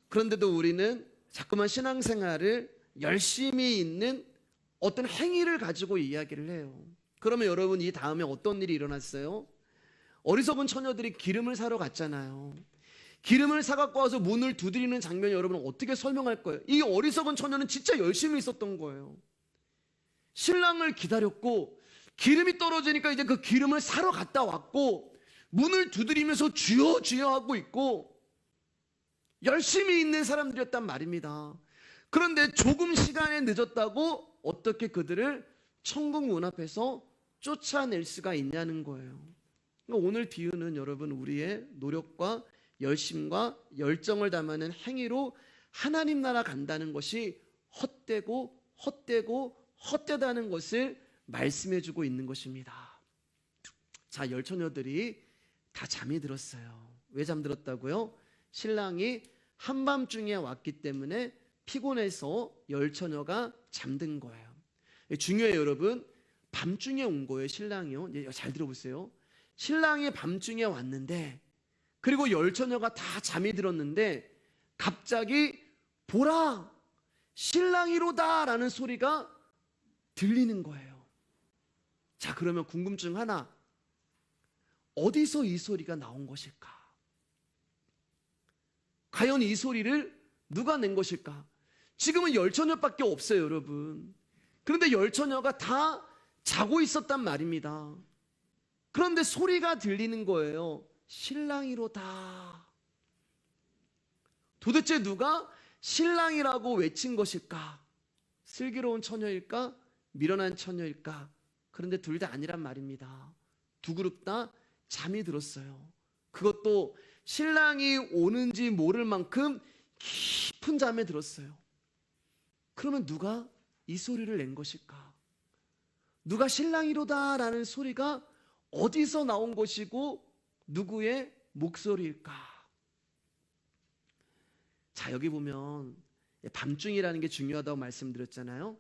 그런데도 우리는 자꾸만 신앙생활을 열심히 있는 어떤 행위를 가지고 이야기를 해요. 그러면 여러분, 이 다음에 어떤 일이 일어났어요? 어리석은 처녀들이 기름을 사러 갔잖아요. 기름을 사갖고 와서 문을 두드리는 장면이 여러분 어떻게 설명할 거예요? 이 어리석은 처녀는 진짜 열심히 있었던 거예요. 신랑을 기다렸고 기름이 떨어지니까 이제 그 기름을 사러 갔다 왔고 문을 두드리면서 주여 주여 하고 있고 열심히 있는 사람들이었단 말입니다. 그런데 조금 시간이 늦었다고 어떻게 그들을 천국 문 앞에서 쫓아낼 수가 있냐는 거예요. 그러니까 오늘 비유는 여러분 우리의 노력과 열심과 열정을 담아낸 행위로 하나님 나라 간다는 것이 헛되고 헛되다는 것을 말씀해주고 있는 것입니다. 자, 열 처녀들이 다 잠이 들었어요. 왜 잠들었다고요? 신랑이 한밤중에 왔기 때문에 피곤해서 열 처녀가 잠든 거예요. 중요해요, 여러분. 밤중에 온 거예요, 신랑이요. 잘 들어보세요. 신랑이 밤중에 왔는데, 그리고 열 처녀가 다 잠이 들었는데 갑자기 보라, 신랑이로다 라는 소리가 들리는 거예요. 자, 그러면 궁금증 하나. 어디서 이 소리가 나온 것일까? 과연 이 소리를 누가 낸 것일까? 지금은 열 처녀밖에 없어요, 여러분. 그런데 열 처녀가 다 자고 있었단 말입니다. 그런데 소리가 들리는 거예요. 신랑이로다. 도대체 누가 신랑이라고 외친 것일까? 슬기로운 처녀일까? 미련한 처녀일까? 그런데 둘 다 아니란 말입니다. 두 그룹 다 잠이 들었어요. 그것도 신랑이 오는지 모를 만큼 깊은 잠에 들었어요. 그러면 누가 이 소리를 낸 것일까? 누가 신랑이로다 라는 소리가 어디서 나온 것이고 누구의 목소리일까? 자, 여기 보면 밤중이라는 게 중요하다고 말씀드렸잖아요.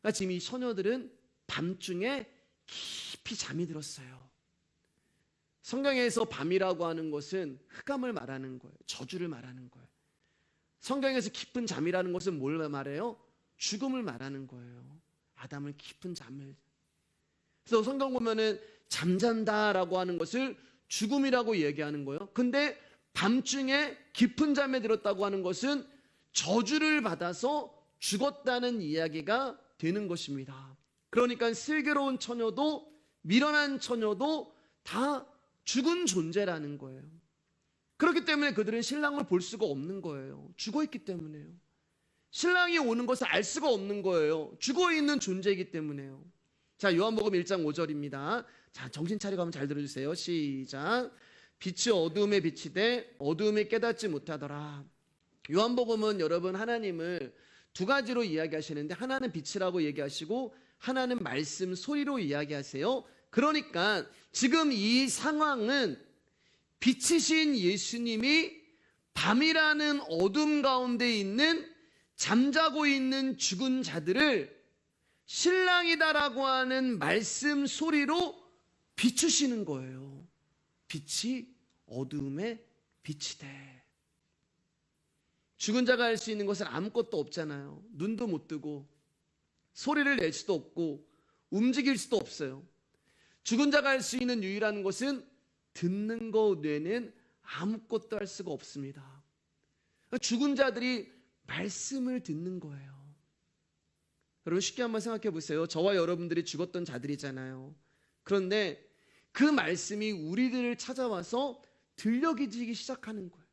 그러니까 지금 이 처녀들은 밤중에 깊이 잠이 들었어요. 성경에서 밤이라고 하는 것은 흑암을 말하는 거예요. 저주를 말하는 거예요. 성경에서 깊은 잠이라는 것은 뭘 말해요? 죽음을 말하는 거예요. 아담을 깊은 잠을. 그래서 성경 보면은 잠잔다라고 하는 것을 죽음이라고 얘기하는 거예요. 근데 밤중에 깊은 잠에 들었다고 하는 것은 저주를 받아서 죽었다는 이야기가 되는 것입니다. 그러니까 슬기로운 처녀도 미련한 처녀도 다 죽은 존재라는 거예요. 그렇기 때문에 그들은 신랑을 볼 수가 없는 거예요. 죽어있기 때문에요. 신랑이 오는 것을 알 수가 없는 거예요. 죽어있는 존재이기 때문에요. 자, 요한복음 1장 5절입니다. 자, 정신 차리고 한번 잘 들어주세요. 시작. 빛이 어두움에 비치되 어두움이 깨닫지 못하더라. 요한복음은 여러분 하나님을 두 가지로 이야기하시는데 하나는 빛이라고 얘기하시고 하나는 말씀 소리로 이야기하세요. 그러니까 지금 이 상황은 빛이신 예수님이 밤이라는 어둠 가운데 있는 잠자고 있는 죽은 자들을 신랑이다라고 하는 말씀 소리로 비추시는 거예요. 빛이 어두움에 비치되. 죽은 자가 할 수 있는 것은 아무것도 없잖아요. 눈도 못 뜨고 소리를 낼 수도 없고 움직일 수도 없어요. 죽은 자가 할 수 있는 유일한 것은 듣는 것 외에는 아무것도 할 수가 없습니다. 죽은 자들이 말씀을 듣는 거예요. 여러분 쉽게 한번 생각해 보세요. 저와 여러분들이 죽었던 자들이잖아요. 그런데 그 말씀이 우리들을 찾아와서 들려지기 시작하는 거예요.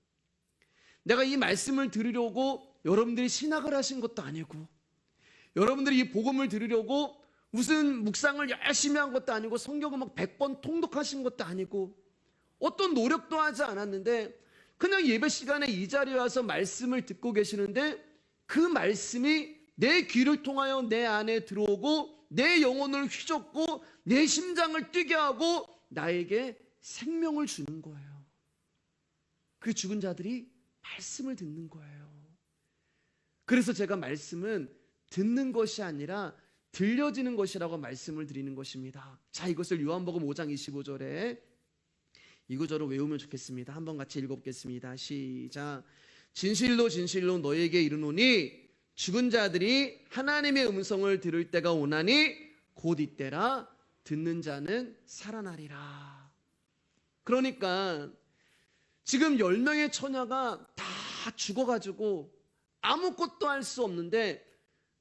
내가 이 말씀을 들으려고 여러분들이 신학을 하신 것도 아니고 여러분들이 이 복음을 들으려고 무슨 묵상을 열심히 한 것도 아니고 성경을 막 100번 통독하신 것도 아니고 어떤 노력도 하지 않았는데 그냥 예배 시간에 이 자리에 와서 말씀을 듣고 계시는데 그 말씀이 내 귀를 통하여 내 안에 들어오고 내 영혼을 휘젓고 내 심장을 뛰게 하고 나에게 생명을 주는 거예요. 그 죽은 자들이 말씀을 듣는 거예요. 그래서 제가 말씀은 듣는 것이 아니라 들려지는 것이라고 말씀을 드리는 것입니다. 자, 이것을 요한복음 5장 25절에 이 구절을 외우면 좋겠습니다. 한번 같이 읽어보겠습니다. 시작. 진실로 진실로 너희에게 이르노니 죽은 자들이 하나님의 음성을 들을 때가 오나니 곧 이때라. 듣는 자는 살아나리라. 그러니까 지금 10명의 처녀가 다 죽어가지고 아무것도 할 수 없는데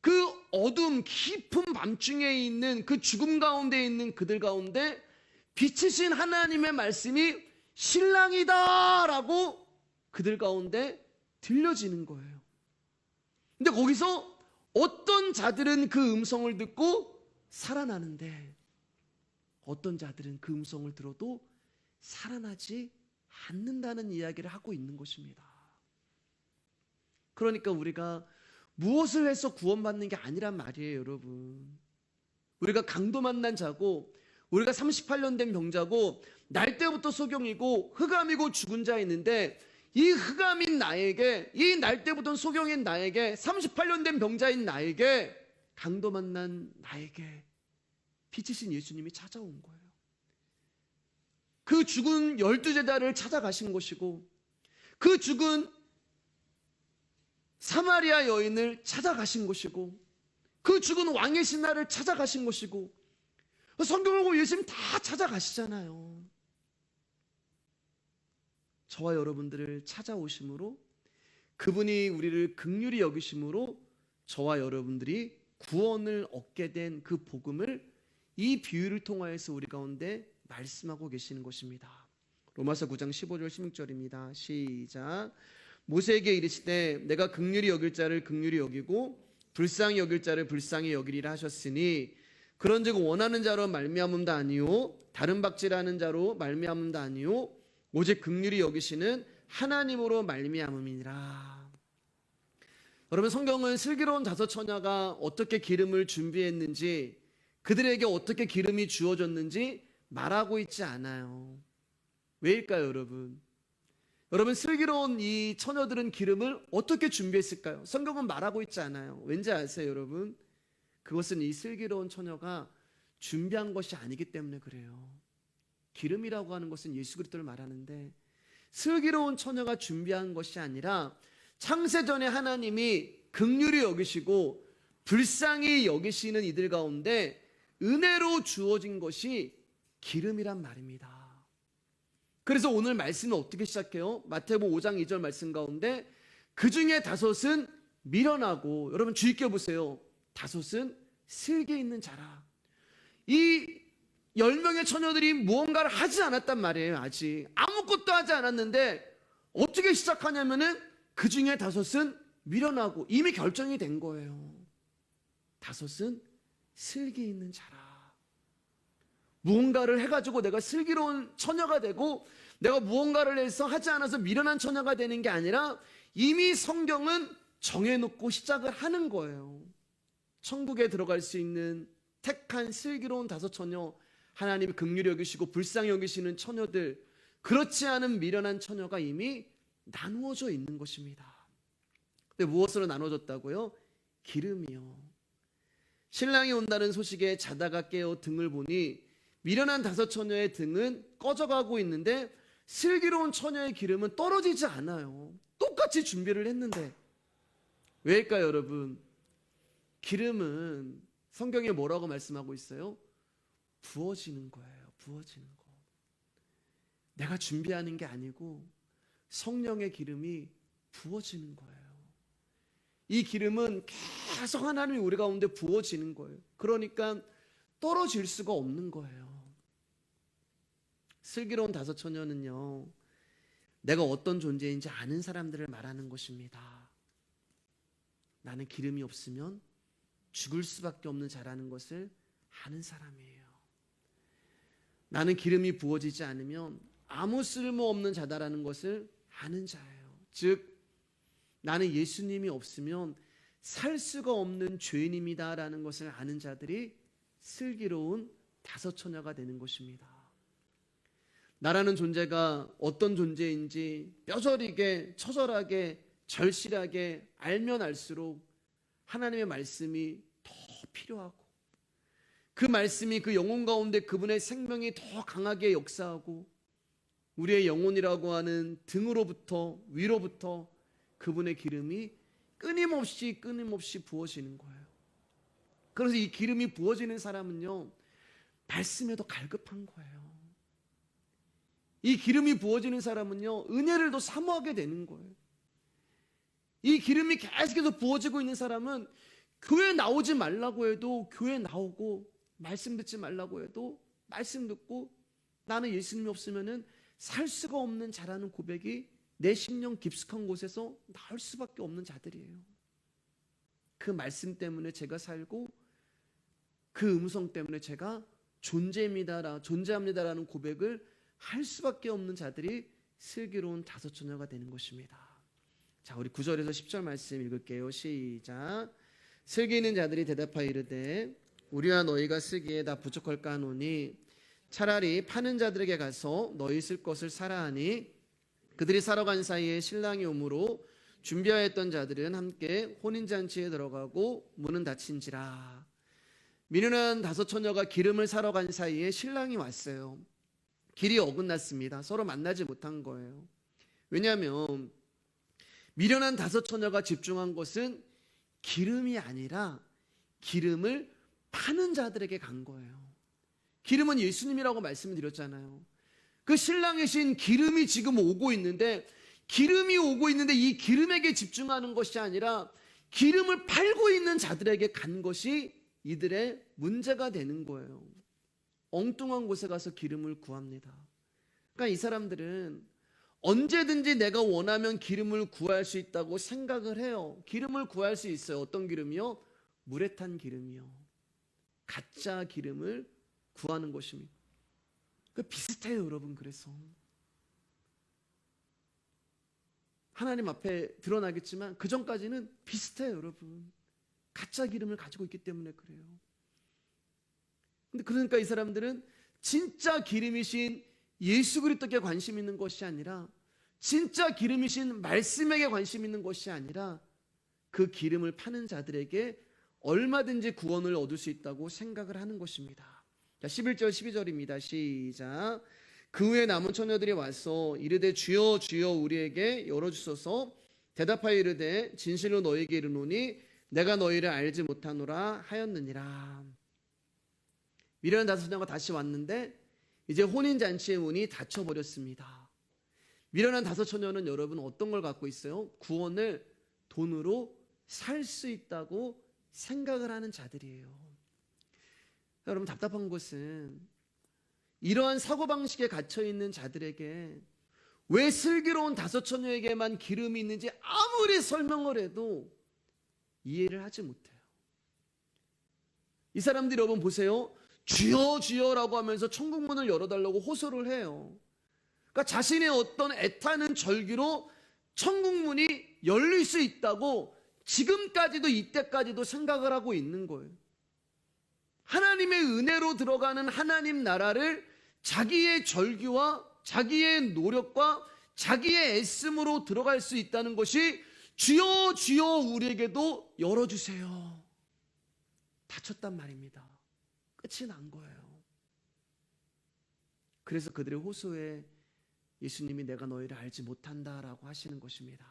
그 어둠 깊은 밤중에 있는 그 죽음 가운데 있는 그들 가운데 빛이신 하나님의 말씀이 신랑이다 라고 그들 가운데 들려지는 거예요. 근데 거기서 어떤 자들은 그 음성을 듣고 살아나는데 어떤 자들은 그 음성을 들어도 살아나지 않는다는 이야기를 하고 있는 것입니다. 그러니까 우리가 무엇을 해서 구원받는 게 아니란 말이에요, 여러분. 우리가 강도 만난 자고 우리가 38년 된 병자고 날 때부터 소경이고 흑암이고 죽은 자 있는데 이 흑암인 나에게, 이 날 때부터 소경인 나에게, 38년 된 병자인 나에게, 강도 만난 나에게 빛이신 예수님이 찾아온 거예요. 그 죽은 12제자를 찾아가신 것이고 그 죽은 사마리아 여인을 찾아가신 것이고 그 죽은 왕의 신하를 찾아가신 것이고 성경을 보고 예수님 다 찾아가시잖아요. 저와 여러분들을 찾아오심으로 그분이 우리를 긍휼히 여기심으로 저와 여러분들이 구원을 얻게 된 그 복음을 이 비유를 통하여서 우리 가운데 말씀하고 계시는 것입니다. 로마서 9장 15절 16절입니다. 시작. 모세에게 이르시되 내가 긍휼히 여길 자를 긍휼히 여기고 불쌍히 여길 자를 불쌍히 여기리라 하셨으니 그런즉 원하는 자로 말미암음도 아니요 다른 박질하는 자로 말미암음도 아니요 오직 긍휼히 여기시는 하나님으로 말미암음이니라. 여러분, 성경은 슬기로운 5처녀가 어떻게 기름을 준비했는지, 그들에게 어떻게 기름이 주어졌는지 말하고 있지 않아요. 왜일까요, 여러분? 여러분, 슬기로운 이 처녀들은 기름을 어떻게 준비했을까요? 성경은 말하고 있지 않아요. 왠지 아세요, 여러분? 그것은 이 슬기로운 처녀가 준비한 것이 아니기 때문에 그래요. 기름이라고 하는 것은 예수 그리스도를 말하는데 슬기로운 처녀가 준비한 것이 아니라 창세전에 하나님이 긍휼히 여기시고 불쌍히 여기시는 이들 가운데 은혜로 주어진 것이 기름이란 말입니다. 그래서 오늘 말씀은 어떻게 시작해요? 마태복음 5장 2절 말씀 가운데 그 중에 5은 미련하고, 여러분 주의 깊게 보세요. 5은 슬기 있는 자라. 이 10명의 처녀들이 무언가를 하지 않았단 말이에요. 아직 아무것도 하지 않았는데 어떻게 시작하냐면은 그 중에 5은 미련하고 이미 결정이 된 거예요. 5은 슬기 있는 자라. 무언가를 해가지고 내가 슬기로운 처녀가 되고 내가 무언가를 해서 하지 않아서 미련한 처녀가 되는 게 아니라 이미 성경은 정해놓고 시작을 하는 거예요. 천국에 들어갈 수 있는 택한 슬기로운 5처녀, 하나님이 긍휼히 여기시고 불쌍히 여기시는 처녀들, 그렇지 않은 미련한 처녀가 이미 나누어져 있는 것입니다. 근데 무엇으로 나눠졌다고요? 기름이요. 신랑이 온다는 소식에 자다가 깨어 등을 보니 미련한 5처녀의 등은 꺼져가고 있는데 슬기로운 처녀의 기름은 떨어지지 않아요. 똑같이 준비를 했는데. 왜일까요, 여러분? 기름은 성경에 뭐라고 말씀하고 있어요? 부어지는 거예요. 부어지는 거. 내가 준비하는 게 아니고 성령의 기름이 부어지는 거예요. 이 기름은 계속 하나님이 우리 가운데 부어지는 거예요. 그러니까 떨어질 수가 없는 거예요. 슬기로운 5처녀는요, 내가 어떤 존재인지 아는 사람들을 말하는 것입니다. 나는 기름이 없으면 죽을 수밖에 없는 자라는 것을 아는 사람이에요. 나는 기름이 부어지지 않으면 아무 쓸모없는 자다라는 것을 아는 자예요. 즉 나는 예수님이 없으면 살 수가 없는 죄인입니다라는 것을 아는 자들이 슬기로운 5처녀가 되는 것입니다. 나라는 존재가 어떤 존재인지 뼈저리게 처절하게 절실하게 알면 알수록 하나님의 말씀이 더 필요하고 그 말씀이 그 영혼 가운데 그분의 생명이 더 강하게 역사하고 우리의 영혼이라고 하는 등으로부터 위로부터 그분의 기름이 끊임없이 부어지는 거예요. 그래서 이 기름이 부어지는 사람은요, 말씀에도 갈급한 거예요. 이 기름이 부어지는 사람은요, 은혜를 더 사모하게 되는 거예요. 이 기름이 계속해서 부어지고 있는 사람은 교회 나오지 말라고 해도 교회 나오고, 말씀 듣지 말라고 해도 말씀 듣고, 나는 예수님이 없으면은 살 수가 없는 자라는 고백이 내 심령 깊숙한 곳에서 나올 수밖에 없는 자들이에요. 그 말씀 때문에 제가 살고, 그 음성 때문에 제가 존재합니다라는 고백을 할 수밖에 없는 자들이 슬기로운 다섯 처녀가 되는 것입니다. 자, 우리 9절에서 10절 말씀 읽을게요. 시작. 슬기 있는 자들이 대답하여 이르되 우리와 너희가 쓰기에 다 부족할까 하노니 차라리 파는 자들에게 가서 너희 쓸 것을 사라 하니 그들이 사러 간 사이에 신랑이 오므로 준비하였던 자들은 함께 혼인잔치에 들어가고 문은 닫힌지라. 미련한 다섯 처녀가 기름을 사러 간 사이에 신랑이 왔어요. 길이 어긋났습니다. 서로 만나지 못한 거예요. 왜냐하면 미련한 다섯 처녀가 집중한 것은 기름이 아니라 기름을 파는 자들에게 간 거예요. 기름은 예수님이라고 말씀을 드렸잖아요. 그 신랑이신 기름이 지금 오고 있는데, 기름이 오고 있는데 이 기름에게 집중하는 것이 아니라 기름을 팔고 있는 자들에게 간 것이 이들의 문제가 되는 거예요. 엉뚱한 곳에 가서 기름을 구합니다. 그러니까 이 사람들은 언제든지 내가 원하면 기름을 구할 수 있다고 생각을 해요. 기름을 구할 수 있어요. 어떤 기름이요? 물에 탄 기름이요. 가짜 기름을 구하는 것입니다. 비슷해요, 여러분. 그래서 하나님 앞에 드러나겠지만 그 전까지는 비슷해요, 여러분. 가짜 기름을 가지고 있기 때문에 그래요. 근데 그러니까 이 사람들은 진짜 기름이신 예수 그리스도께 관심 있는 것이 아니라, 진짜 기름이신 말씀에게 관심 있는 것이 아니라 그 기름을 파는 자들에게 얼마든지 구원을 얻을 수 있다고 생각을 하는 것입니다. 자, 11절 12절입니다. 시작. 그 후에 남은 처녀들이 와서 이르되 주여 주여 우리에게 열어주소서. 대답하여 이르되 진실로 너희에게 이르노니 내가 너희를 알지 못하노라 하였느니라. 미련한 다섯 처녀가 다시 왔는데 이제 혼인잔치의 문이 닫혀버렸습니다. 미련한 다섯 처녀는 여러분 어떤 걸 갖고 있어요? 구원을 돈으로 살 수 있다고 생각을 하는 자들이에요. 여러분, 답답한 것은 이러한 사고방식에 갇혀있는 자들에게 왜 슬기로운 다섯 처녀에게만 기름이 있는지 아무리 설명을 해도 이해를 하지 못해요. 이 사람들이 여러분 보세요. 주여 주여라고 하면서 천국문을 열어달라고 호소를 해요. 그러니까 자신의 어떤 애타는 절기로 천국문이 열릴 수 있다고 지금까지도, 이때까지도 생각을 하고 있는 거예요. 하나님의 은혜로 들어가는 하나님 나라를 자기의 절기와 자기의 노력과 자기의 애씀으로 들어갈 수 있다는 것이 주여 주여 우리에게도 열어주세요. 닫혔단 말입니다. 끝이 난 거예요. 그래서 그들의 호소에 예수님이 내가 너희를 알지 못한다라고 하시는 것입니다.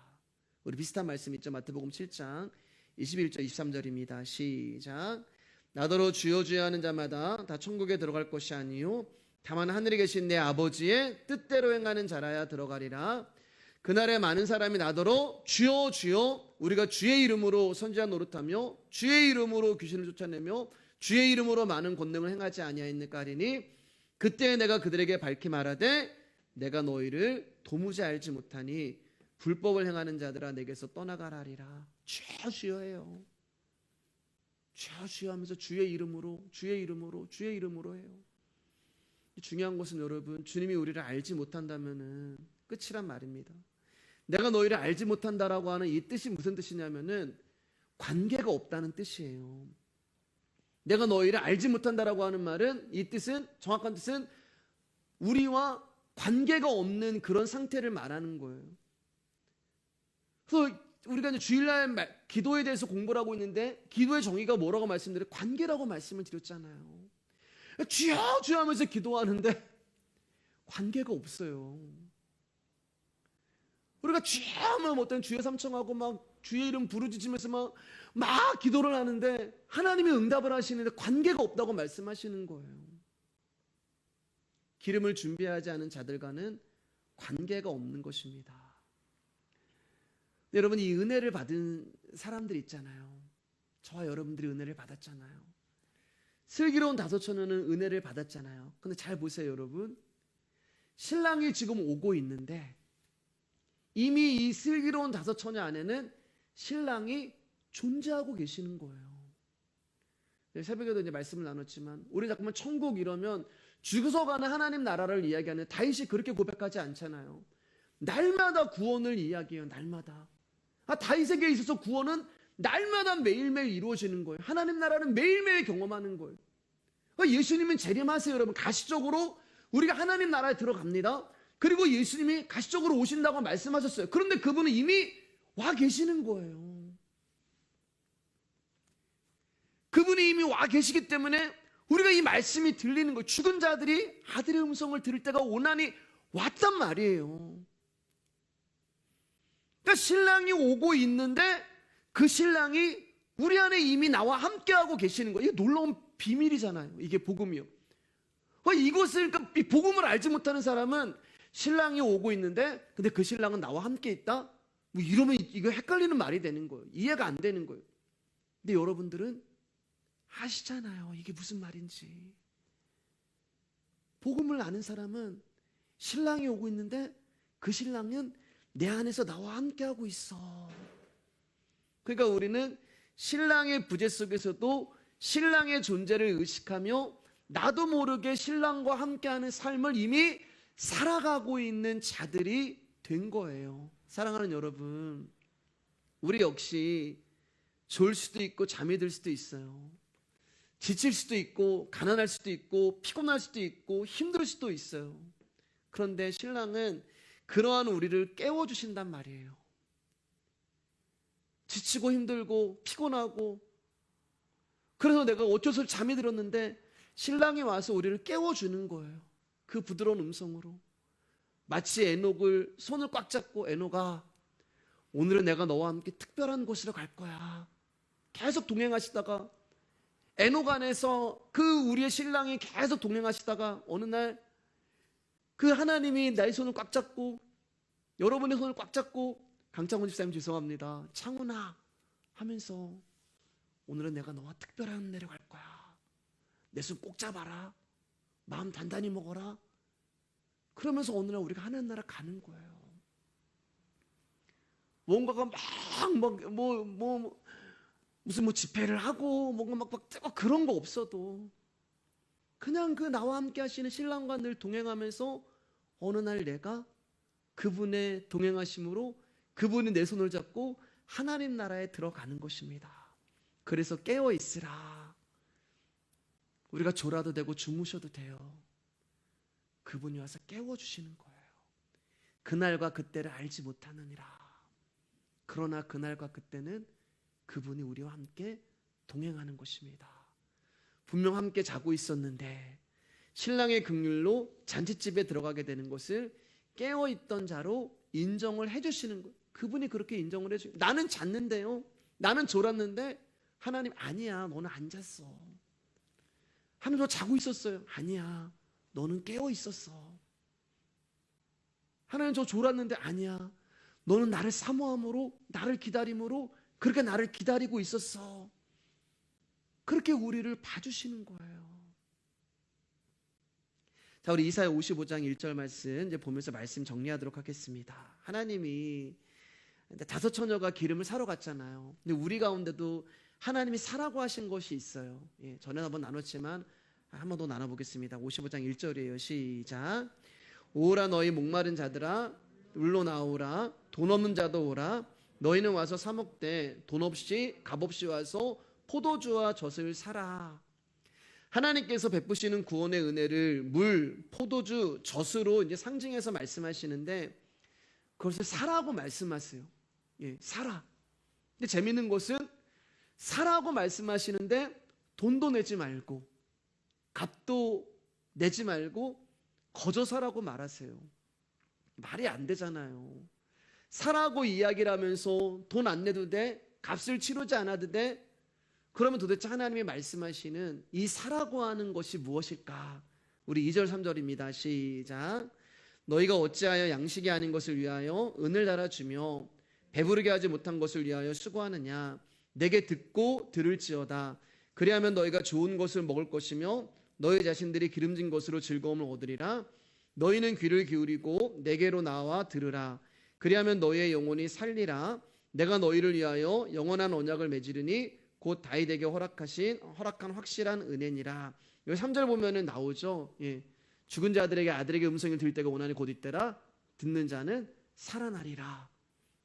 우리 비슷한 말씀 있죠? 마태복음 7장 21절 23절입니다. 시작. 나더러 주여 주여 하는 자마다 다 천국에 들어갈 것이 아니요 다만 하늘에 계신 내 아버지의 뜻대로 행하는 자라야 들어가리라. 그날에 많은 사람이 나더러 주여 주여 우리가 주의 이름으로 선지자 노릇하며 주의 이름으로 귀신을 쫓아내며 주의 이름으로 많은 권능을 행하지 아니하였느까 하리니 그때 내가 그들에게 밝히 말하되 내가 너희를 도무지 알지 못하니 불법을 행하는 자들아 내게서 떠나가라 하리라. 주여 주여 해요. 주여 주여 하면서 주의 이름으로 주의 이름으로 주의 이름으로 해요. 중요한 것은 여러분, 주님이 우리를 알지 못한다면은 끝이란 말입니다. 내가 너희를 알지 못한다라고 하는 이 뜻이 무슨 뜻이냐면은 관계가 없다는 뜻이에요. 내가 너희를 알지 못한다라고 하는 말은, 이 뜻은, 정확한 뜻은 우리와 관계가 없는 그런 상태를 말하는 거예요. 그래서 우리가 이제 주일날 기도에 대해서 공부를 하고 있는데 기도의 정의가 뭐라고 말씀드려요? 관계라고 말씀을 드렸잖아요. 주여 주여 하면서 기도하는데 관계가 없어요. 우리가 주여하면 어떤 주여 삼청하고 막 주의 이름 부르짖으면서 막 기도를 하는데 하나님이 응답을 하시는데 관계가 없다고 말씀하시는 거예요. 기름을 준비하지 않은 자들과는 관계가 없는 것입니다. 여러분, 이 은혜를 받은 사람들 있잖아요. 저와 여러분들이 은혜를 받았잖아요. 슬기로운 다섯 처녀는 은혜를 받았잖아요. 근데 잘 보세요, 여러분. 신랑이 지금 오고 있는데 이미 이 슬기로운 다섯 처녀 안에는 신랑이 존재하고 계시는 거예요. 새벽에도 이제 말씀을 나눴지만 우리 자꾸만 천국 이러면 죽어서 가는 하나님 나라를 이야기하는 다윗이 그렇게 고백하지 않잖아요. 날마다 구원을 이야기해요. 날마다. 다윗에게 있어서 구원은 날마다 매일매일 이루어지는 거예요. 하나님 나라는 매일매일 경험하는 거예요. 예수님은 재림하세요, 여러분. 가시적으로 우리가 하나님 나라에 들어갑니다. 그리고 예수님이 가시적으로 오신다고 말씀하셨어요. 그런데 그분은 이미 와 계시는 거예요. 그분이 이미 와 계시기 때문에 우리가 이 말씀이 들리는 거예요. 죽은 자들이 아들의 음성을 들을 때가 오나니 왔단 말이에요. 그러니까 신랑이 오고 있는데 그 신랑이 우리 안에 이미 나와 함께하고 계시는 거예요. 이게 놀라운 비밀이잖아요. 이게 복음이요. 이것을, 그러니까 이 복음을 알지 못하는 사람은 신랑이 오고 있는데 근데 그 신랑은 나와 함께 있다? 뭐 이러면 이거 헷갈리는 말이 되는 거예요. 이해가 안 되는 거예요. 근데 여러분들은 아시잖아요. 이게 무슨 말인지. 복음을 아는 사람은 신랑이 오고 있는데 그 신랑은 내 안에서 나와 함께하고 있어. 그러니까 우리는 신랑의 부재 속에서도 신랑의 존재를 의식하며 나도 모르게 신랑과 함께하는 삶을 이미 살아가고 있는 자들이 된 거예요. 사랑하는 여러분, 우리 역시 졸 수도 있고 잠이 들 수도 있어요. 지칠 수도 있고 가난할 수도 있고 피곤할 수도 있고 힘들 수도 있어요. 그런데 신랑은 그러한 우리를 깨워주신단 말이에요. 지치고 힘들고 피곤하고 그래서 내가 어쩔 잠이 들었는데 신랑이 와서 우리를 깨워주는 거예요. 그 부드러운 음성으로. 마치 에녹을 손을 꽉 잡고 에녹아, 오늘은 내가 너와 함께 특별한 곳으로 갈 거야. 계속 동행하시다가 에녹 안에서 그 우리의 신랑이 계속 동행하시다가 어느 날 그 하나님이 나의 손을 꽉 잡고 여러분의 손을 꽉 잡고 강창훈 집사님 죄송합니다. 창훈아 하면서 오늘은 내가 너와 특별한 은혜를 갈 거야. 내 손 꼭 잡아라. 마음 단단히 먹어라. 그러면서 어느 날 우리가 하나님 나라 가는 거예요. 뭔가가 무슨 집회를 하고 뭔가 막 그런 거 없어도 그냥 그 나와 함께 하시는 신랑과 늘 동행하면서 어느 날 내가 그분의 동행하심으로 그분이 내 손을 잡고 하나님 나라에 들어가는 것입니다. 그래서 깨어 있으라. 우리가 졸아도 되고 주무셔도 돼요. 그분이 와서 깨워주시는 거예요. 그날과 그때를 알지 못하느니라. 그러나 그날과 그때는 그분이 우리와 함께 동행하는 것입니다. 분명 함께 자고 있었는데 신랑의 긍휼로 잔치집에 들어가게 되는 것을 깨어있던 자로 인정을 해주시는 거예요. 그분이 그렇게 인정을 해주세요. 나는 잤는데요. 나는 졸았는데 하나님 아니야. 너는 안 잤어. 하나님 너 자고 있었어요. 아니야. 너는 깨어 있었어. 하나님 저 졸았는데 아니야. 너는 나를 사모함으로 나를 기다림으로 그렇게 나를 기다리고 있었어. 그렇게 우리를 봐주시는 거예요. 자, 우리 이사야 55장 1절 말씀 이제 보면서 말씀 정리하도록 하겠습니다. 하나님이 다섯 처녀가 기름을 사러 갔잖아요. 근데 우리 가운데도 하나님이 사라고 하신 것이 있어요. 예, 전에 한번 나눴지만 한 번 더 나눠보겠습니다. 55장 1절이에요. 시작. 오라 너희 목마른 자들아 울로 나오라. 돈 없는 자도 오라. 너희는 와서 사 먹되 돈 없이 값 없이 와서 포도주와 젖을 사라. 하나님께서 베푸시는 구원의 은혜를 물, 포도주, 젖으로 이제 상징해서 말씀하시는데 그것을 사라고 말씀하세요. 예, 사라. 근데 재밌는 것은 사라고 말씀하시는데 돈도 내지 말고 값도 내지 말고 거저 사라고 말하세요. 말이 안 되잖아요. 사라고 이야기를 하면서 돈 안 내도 돼? 값을 치르지 않아도 돼? 그러면 도대체 하나님이 말씀하시는 이 사라고 하는 것이 무엇일까? 우리 2절 3절입니다. 시작. 너희가 어찌하여 양식이 아닌 것을 위하여 은을 달아주며 배부르게 하지 못한 것을 위하여 수고하느냐? 내게 듣고 들을지어다. 그리하면 너희가 좋은 것을 먹을 것이며 너희 자신들이 기름진 것으로 즐거움을 얻으리라. 너희는 귀를 기울이고 내게로 나와 들으라. 그리하면 너희의 영혼이 살리라. 내가 너희를 위하여 영원한 언약을 맺으리니 곧 다윗에게 허락한 확실한 은혜니라. 여기 3절 보면은 나오죠. 예. 죽은 자들에게 아들에게 음성을 들을 때가 오나니 곧 이때라. 듣는 자는 살아나리라.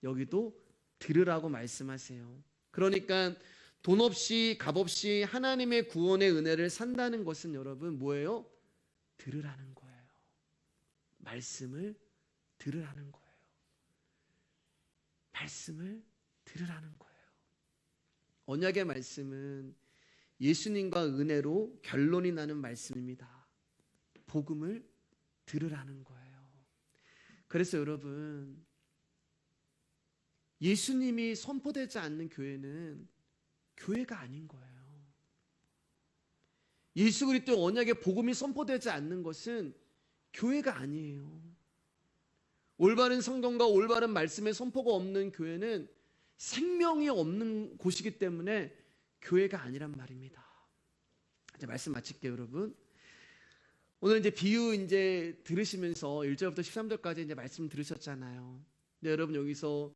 여기도 들으라고 말씀하세요. 그러니까 돈 없이 값 없이 하나님의 구원의 은혜를 산다는 것은 여러분 뭐예요? 들으라는 거예요. 말씀을 들으라는 거예요. 말씀을 들으라는 거예요. 언약의 말씀은 예수님과 은혜로 결론이 나는 말씀입니다. 복음을 들으라는 거예요. 그래서 여러분, 예수님이 선포되지 않는 교회는 교회가 아닌 거예요. 예수 그리스도의 언약의 복음이 선포되지 않는 것은 교회가 아니에요. 올바른 성경과 올바른 말씀의 선포가 없는 교회는 생명이 없는 곳이기 때문에 교회가 아니란 말입니다. 이제 말씀 마칠게요, 여러분. 오늘 이제 비유 이제 들으시면서 1절부터 13절까지 이제 말씀 들으셨잖아요. 근데 여러분 여기서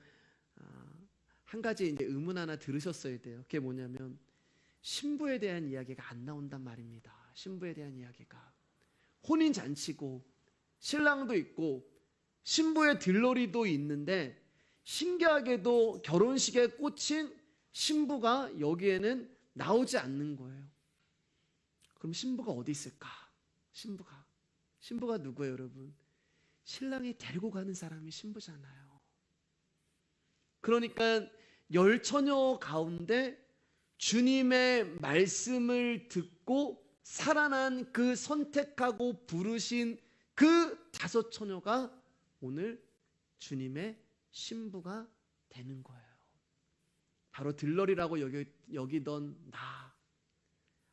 한 가지 이제 의문 하나 들으셨어야 돼요. 그게 뭐냐면 신부에 대한 이야기가 안 나온단 말입니다. 신부에 대한 이야기가 혼인 잔치고 신랑도 있고 신부의 들러리도 있는데 신기하게도 결혼식에 꽂힌 신부가 여기에는 나오지 않는 거예요. 그럼 신부가 어디 있을까? 신부가 누구예요, 여러분? 신랑이 데리고 가는 사람이 신부잖아요. 그러니까 열 처녀 가운데 주님의 말씀을 듣고 살아난 그 선택하고 부르신 그 5 처녀가 오늘 주님의 신부가 되는 거예요. 바로 들러리라고 여기던 나,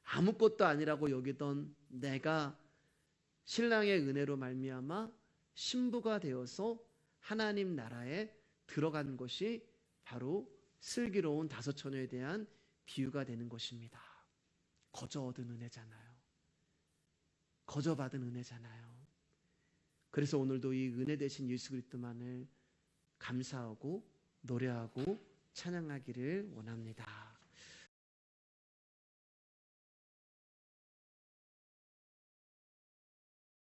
아무것도 아니라고 여기던 내가 신랑의 은혜로 말미암아 신부가 되어서 하나님 나라에 들어간 것이 바로 슬기로운 5 처녀에 대한 비유가 되는 것입니다. 거저 얻은 은혜잖아요. 거저 받은 은혜잖아요. 그래서 오늘도 이 은혜 되신 예수 그리스도만을 감사하고 노래하고 찬양하기를 원합니다.